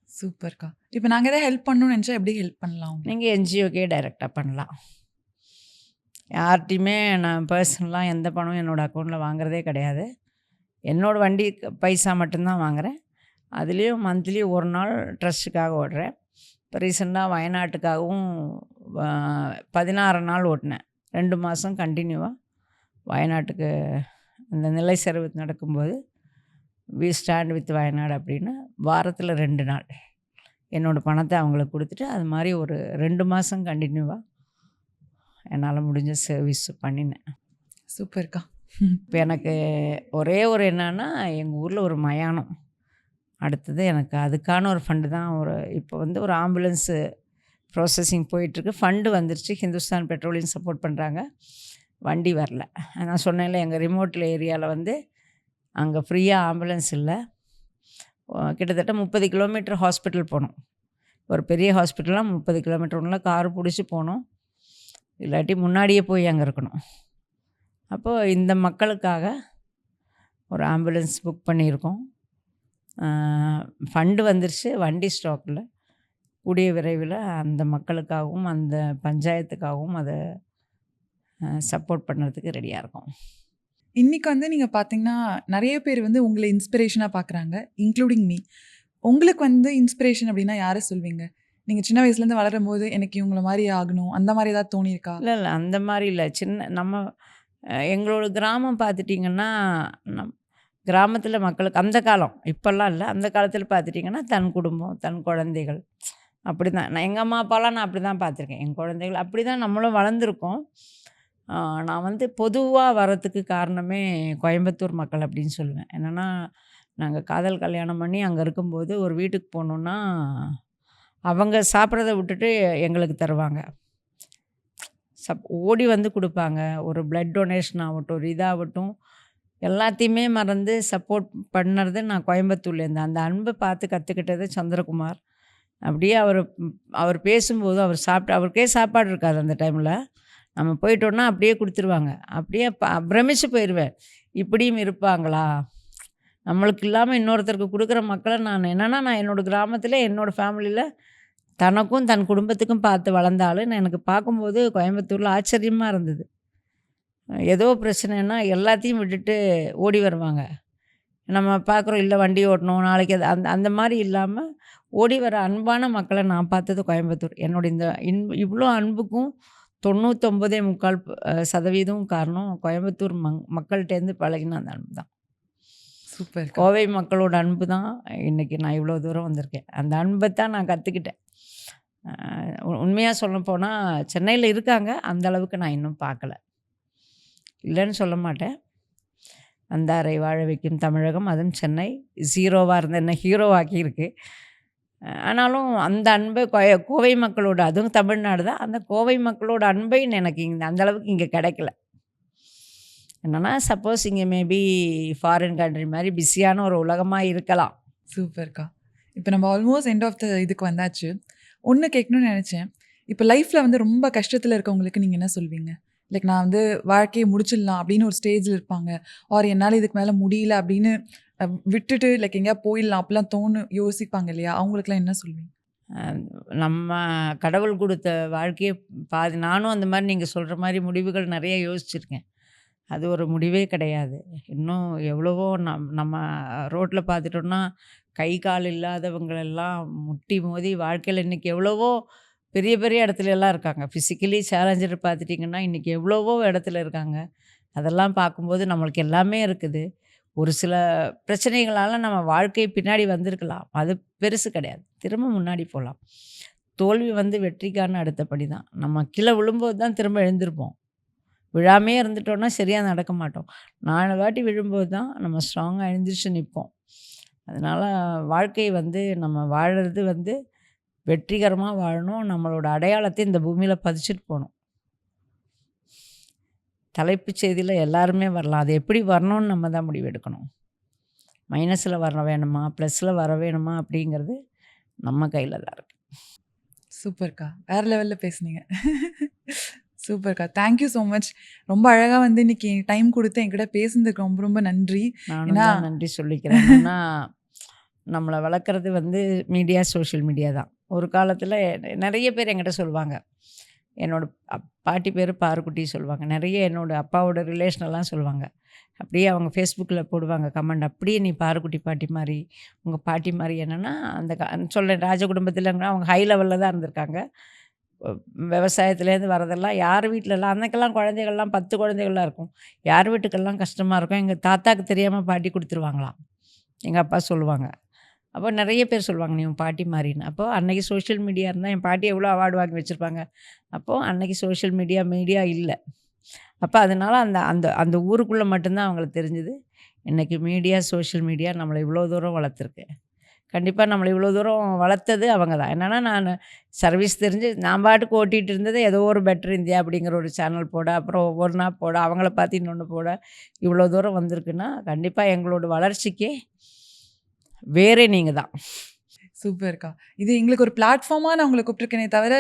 சூப்பர்க்கா. இப்போ நாங்க ஏதாவது ஹெல்ப் பண்ணணும்னு நினச்சா எப்படி ஹெல்ப் பண்ணலாம்? நீங்கள் என்ஜிஓக்கே டைரெக்டாக பண்ணலாம். யார்கிட்டையுமே நான் பர்சனலாக எந்த பணம் என்னோடய அக்கௌண்ட்டில் வாங்குறதே கிடையாது. என்னோடய வண்டி பைசா மட்டும்தான் வாங்குகிறேன். அதுலேயும் மந்த்லி ஒரு நாள் ட்ரஸ்ட்டுக்காக ஓடுறேன். இப்போ ரீசெண்டாக வயநாட்டுக்காகவும் 16 நாள் ஓட்டினேன். 2 மாதம் கண்டினியூவாக வயநாட்டுக்கு அந்த நிலை சரிவு நடக்கும்போது வி ஸ்டாண்ட் வித் வயநாடு அப்படின்னு வாரத்தில் 2 நாள் என்னோடய பணத்தை அவங்களுக்கு கொடுத்துட்டு அது மாதிரி ஒரு 2 மாதம் கண்டினியூவாக என்னால் முடிஞ்ச சர்வீஸ் பண்ணினேன். சூப்பர்க்கா. இப்போ எனக்கு ஒரே ஒரு என்னன்னா, எங்கள் ஊரில் ஒரு மயானம். அடுத்தது எனக்கு அதுக்கான ஒரு ஃபண்டு தான். இப்போ வந்து ஒரு ஆம்புலன்ஸு ப்ராசஸிங் போயிட்டுருக்கு. ஃபண்டு வந்துருச்சு. ஹிந்துஸ்தான் பெட்ரோலியம் சப்போர்ட் பண்ணுறாங்க. வண்டி வரல. நான் சொன்னேன்ல, எங்கள் ரிமோட்டில் ஏரியாவில் வந்து அங்கே ஃப்ரீயாக ஆம்புலன்ஸ் இல்லை. கிட்டத்தட்ட 30 கிலோமீட்டர் ஹாஸ்பிட்டல் போகணும். ஒரு பெரிய ஹாஸ்பிட்டல்லாம் 30 கிலோமீட்டர் ஒன்றுல கார் பிடிச்சி போகணும். இல்லாட்டி முன்னாடியே போய் அங்கே இருக்கணும். அப்போது இந்த மக்களுக்காக ஒரு ஆம்புலன்ஸ் புக் பண்ணியிருக்கோம். ஃபண்டு வந்துருச்சு. வண்டி ஸ்டாக்கில். கூடிய விரைவில் அந்த மக்களுக்காகவும் அந்த பஞ்சாயத்துக்காகவும் அதை சப்போர்ட் பண்ணுறதுக்கு ரெடியாக இருக்கும். இன்னைக்கு வந்து நீங்க பார்த்தீங்கன்னா, நெறைய பேர் வந்து உங்கள இன்ஸ்பிரேஷனா பார்க்குறாங்க, இன்க்ளூடிங் மீ. உங்களுக்கு வந்து இன்ஸ்பிரேஷன் அப்படின்னா யார சொல்வீங்க? நீங்க சின்ன வயசுலேருந்து வளரும்போது, எனக்கு இவங்கள மாரி ஆகணும், அந்த மாரி ஏதாவது தோணியிருக்கா? இல்லை அந்த மாதிரி இல்லை. நம்ம எங்களோட கிராமம் பார்த்துட்டிங்கன்னா, கிராமத்தில் மக்களுக்கு அந்த காலம் இப்போல்லாம் இல்லை, அந்த காலத்தில் பார்த்துட்டிங்கன்னா தன் குடும்பம், தன் குழந்தைகள் அப்படி தான். எங்கள் அம்மா அப்பாலாம் நான் அப்படி தான் பார்த்துருக்கேன். என் குழந்தைகள் அப்படி தான் நம்மளும் வளர்ந்துருக்கோம். நான் வந்து பொதுவாக வரத்துக்கு காரணமே கோயம்புத்தூர் மக்கள் அப்படின்னு சொல்லுவேன். என்னென்னா, நாங்கள் காதல் கல்யாணம் பண்ணி அங்கே இருக்கும்போது ஒரு வீட்டுக்கு போனோன்னா, அவங்க சாப்பிட்றத விட்டுட்டு எங்களுக்கு தருவாங்க. ஓடி வந்து கொடுப்பாங்க. ஒரு பிளட் டொனேஷன் ஆகட்டும், ஒரு இதாகட்டும், எல்லாத்தையுமே மறந்து சப்போர்ட் பண்ணுறது நான் கோயம்புத்தூர்லேருந்து. அந்த அன்பை பார்த்து கற்றுக்கிட்டது சந்திரகுமார். அப்படியே அவர் பேசும்போது அவருக்கே சாப்பாடு இருக்காது அந்த டைமில். நம்ம போயிட்டோன்னா அப்படியே கொடுத்துருவாங்க. அப்படியே பிரமிச்சு போயிடுவேன். இப்படியும் இருப்பாங்களா? நம்மளுக்கு இல்லாமல் இன்னொருத்தருக்கு கொடுக்குற மக்களை நான் என்னோடய கிராமத்தில் என்னோடய ஃபேமிலியில் தனக்கும் தன் குடும்பத்துக்கும் பார்த்து வளர்ந்தாலும் எனக்கு பார்க்கும்போது கோயம்புத்தூரில் ஆச்சரியமாக இருந்தது. ஏதோ பிரச்சனைன்னா எல்லாத்தையும் விட்டுட்டு ஓடி வருவாங்க. நம்ம பார்க்குறோம், இல்லை வண்டி ஓட்டணும் நாளைக்கு, அந்த மாதிரி இல்லாமல் ஓடி வர அன்பான மக்களை நான் பார்த்தது கோயம்புத்தூர். என்னோடய இந்த இவ்வளோ அன்புக்கும் 99.4% காரணம் கோயம்புத்தூர் மக்கள்கிட்டேருந்து பழகின அந்த அன்பு தான். சூப்பர். கோவை மக்களோட அன்பு தான் இன்றைக்கி நான் இவ்வளோ தூரம் வந்திருக்கேன். அந்த அன்பை தான் நான் கற்றுக்கிட்டேன். உண்மையாக சொல்ல போனால் சென்னையில் இருக்காங்க, அந்த அளவுக்கு நான் இன்னும் பார்க்கல. இல்லைன்னு சொல்ல மாட்டேன். வந்தாரை வாழ வைக்கும் தமிழகம், அதுவும் சென்னை ஜீரோவாக இருந்த என்ன ஹீரோவாக்கியிருக்கு. ஆனாலும் அந்த அன்பை கோவை மக்களோட, அதுவும் தமிழ்நாடு தான், அந்த கோவை மக்களோட அன்பை எனக்கு அந்தளவுக்கு இங்கே கிடைக்கல. என்னென்னா, சப்போஸ் இங்கே மேபி ஃபாரின் கண்ட்ரி மாதிரி பிஸியான ஒரு உலகமாக இருக்கலாம். சூப்பர்க்கா. இப்போ நம்ம ஆல்மோஸ்ட் எண்ட் ஆஃப் த இதுக்கு வந்தாச்சு. ஒன்று கேட்கணும்னு நினச்சேன். இப்போ லைஃப்பில் வந்து ரொம்ப கஷ்டத்தில் இருக்கவங்களுக்கு நீங்கள் என்ன சொல்வீங்க? லைக் நான் வந்து வாழ்க்கையை முடிச்சிடலாம் அப்படின்னு ஒரு ஸ்டேஜில் இருப்பாங்க. ஆர் என்னால் இதுக்கு மேலே முடியல அப்படின்னு விட்டுட்டு லைக் எங்கேயா போயிடலாம் அப்படிலாம் யோசிப்பாங்க இல்லையா? அவங்களுக்குலாம் என்ன சொல்வீங்க? நம்ம கடவுள் கொடுத்த வாழ்க்கையை நானும் அந்த மாதிரி நீங்கள் சொல்கிற மாதிரி முடிவுகள் நிறைய யோசிச்சுருக்கேன். அது ஒரு முடிவே கிடையாது. இன்னும் எவ்வளவோ நம்ம ரோட்டில் பார்த்துட்டோன்னா கை கால் இல்லாதவங்களெல்லாம் முட்டி மோதி வாழ்க்கையில் இன்றைக்கி எவ்வளவோ பெரிய பெரிய இடத்துல எல்லாம் இருக்காங்க. ஃபிசிக்கலி சேலஞ்சர் பார்த்துட்டிங்கன்னா இன்றைக்கி எவ்வளவோ இடத்துல இருக்காங்க. அதெல்லாம் பார்க்கும்போது நம்மளுக்கு எல்லாமே இருக்குது. ஒரு சில பிரச்சனைகளால் நம்ம வாழ்க்கை பின்னாடி வந்திருக்கலாம். அது பெருசு கிடையாது. திரும்ப முன்னாடி போகலாம். தோல்வி வந்து வெற்றிக்கான அடுத்த படி தான். நம்ம கீழே விழும்போது தான் திரும்ப எழுந்திருப்போம். விழாமையே இருந்துட்டோம்னா சரியா நடக்க மாட்டோம். 4 வாட்டி விழும்போது தான் நம்ம ஸ்ட்ராங்கா எழுந்திரிச்சு நிப்போம். அதனால வாழ்க்கை வந்து நம்ம வாழறது வந்து வெற்றிகரமா வாழணும். நம்மளோட அடையாளத்தை இந்த பூமியில பதிச்சுட்டு போணும். தலைப்புச் செய்தியில எல்லாருமே வரலாம். அது எப்படி வரணும்னு நம்ம தான் முடிவெடுக்கணும். மைனஸ்ல வர வேணுமா? ப்ளஸ்ல வர வேணுமா? அப்படிங்கிறது நம்ம கையில தான் இருக்கு. சூப்பர்க்கா. வேற லெவல்ல பேசுனீங்க. சூப்பர்க்கா. Thank you so much. ரொம்ப அழகா வந்து இன்னைக்கு டைம் குடுத்து என்கிட்ட பேசுனதுக்கு ரொம்ப ரொம்ப நன்றி. நானும் ஏன்னா தான் நன்றி சொல்லிக்கிறேன். என்னன்னா, நம்மள வளர்க்குறது வந்து மீடியா, சோஷியல் மீடியா தான். ஒரு காலத்தில நெறைய பேர் என்கிட்ட சொல்லுவாங்க. என்னோட பாட்டி பேரு பாருக்குட்டி சொல்லுவாங்க. நெறைய என்னோட அப்பாவோட ரிலேஷனெல்லாம் சொல்லுவாங்க. அப்படியே அவங்க ஃபேஸ்புக்கில போடுவாங்க கமெண்ட். அப்படியே நீ பாருக்குட்டி பாட்டி மாரி, உங்க பாட்டி மாரி என்னன்னா, அந்த சொல்றேன் ராஜ குடும்பத்திலங்கன்னா அவங்க ஹை லெவல்ல தான் இருந்திருக்காங்க. விவசாயத்துலேருந்து வரதெல்லாம் யார் வீட்லலாம் அன்னைக்கெல்லாம் குழந்தைகள்லாம் 10 குழந்தைகள்லாம் இருக்கும். யார் வீட்டுக்கெல்லாம் கஷ்டமா இருக்கும். எங்க தாத்தாக்கு தெரியாம பாட்டி குடுத்துருவாங்களாம். எங்க அப்பா சொல்லுவாங்க. அப்போ நெறைய பேர் சொல்லுவாங்க, "நீ உன் பாட்டி மாரின்னு." அப்போ அன்னைக்கு சோஷியல் மீடியா இருந்தா என் பாட்டி எவ்வளோ அவார்டு வாங்கி வச்சிருப்பாங்க. அப்போ அன்னைக்கு சோஷியல் மீடியா இல்ல. அப்போ அதனால அந்த அந்த அந்த ஊருக்குள்ள மட்டும் தான் அவங்களுக்கு தெரிஞ்சது. இன்னைக்கு மீடியா, சோஷியல் மீடியா நம்மள இவ்வளோ தூரம் வளர்த்துருக்கு. கண்டிப்பா நம்மள இவ்வளோ தூரம் வளர்த்தது அவங்க தான். என்னன்னா நானு சர்வீஸ் தெரிஞ்சு நான் பாட்டுக்கு ஓட்டிட்டு இருந்தது ஏதோ ஒரு பெட்டர் இந்தியா அப்படிங்கிற ஒரு சேனல் போட, அப்புறம் ஒவ்வொன்னா போட, அவங்கள பார்த்து இன்னொன்னு போட, இவ்வளோ தூரம் வந்திருக்குன்னா, கண்டிப்பா எங்களோட வளர்ச்சிக்கு வேரே நீங்க தான். சூப்பர்க்கா. இது எங்களுக்கு ஒரு பிளாட்ஃபார்மா நான் உங்கள கூப்பிட்டுருக்கேனே தவிர,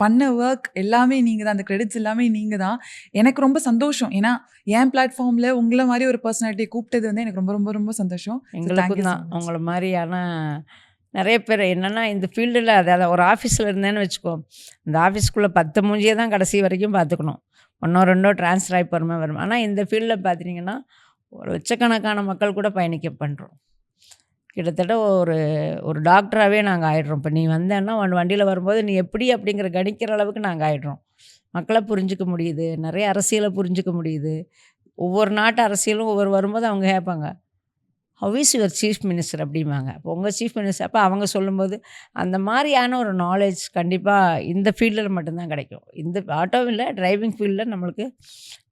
பண்ண வொர்க் எல்லாமே நீங்க தான். அந்த கிரெடிட்ஸ் எல்லாமே நீங்க தான். எனக்கு ரொம்ப சந்தோஷம். ஏன்னா, என் பிளாட்ஃபார்ம்ல உங்கள மாரி ஒரு பர்சனாலிட்டிய கூப்பிட்டது வந்து எனக்கு ரொம்ப ரொம்ப ரொம்ப சந்தோஷம். ஸோ தேங்க் யூ எங்களுக்கும் ஸோ தான். மச். உங்கள மாரியான நெறைய பேர் என்னன்னா, இந்த ஃபீல்டுல அதாவது ஒரு ஆஃபீஸ்ல இருந்தேன்னு வச்சுக்கோ, அந்த ஆஃபீஸ்க்குள்ள 10 மூஞ்சிய தான் கடைசி வரைக்கும் பார்த்துக்கணும். 1ஓ 2ஓ ட்ரான்ஸ்ஃபர் ஆயி வருமா வருமா. ஆனா இந்த ஃபீல்ட்ல பார்த்துட்டீங்கன்னா, ஒரு லட்சக்கணக்கான மக்கள் கூட பயணிக்க பண்றோம். கிட்டத்தட்ட ஒரு ஒரு டாக்டராவே நாங்க ஆயிடுறோம். இப்ப நீ வந்தேன்னா, உன் வண்டியில வரும்போது நீ எப்படி அப்படிங்கிற கணிக்கிற அளவுக்கு நாங்க ஆயிடுறோம். மக்கள புரிஞ்சுக்க முடியுது. நெறைய அரசியல புரிஞ்சுக்க முடியுது. ஒவ்வொரு நாட்டு அரசியலும் ஒவ்வொரு வரும்போது அவங்க கேட்பாங்க. How is your chief minister அப்படிம்பாங்க. அப்போ உங்க சீஃப் மினிஸ்டர் அப்போ அவங்க சொல்லும்போது, அந்த மாரியான ஒரு நாலேட்ஜ் கண்டிப்பா இந்த ஃபீல்டில மட்டும் தான் கிடைக்கும். இந்த ஆட்டோ இல்ல, டிரைவிங் ஃபீல்ட்ல நம்மளுக்கு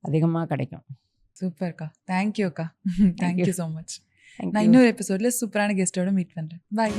அதிகமா கிடைக்கும். சூப்பர்க்கா. தேங்க் யூக்கா. Thank thank you. You so much. Thank நான் யூ. இன்னொரு எபிசோட்ல சூப்பரான கெஸ்ட்டோட மீட் பண்றேன். பாய்.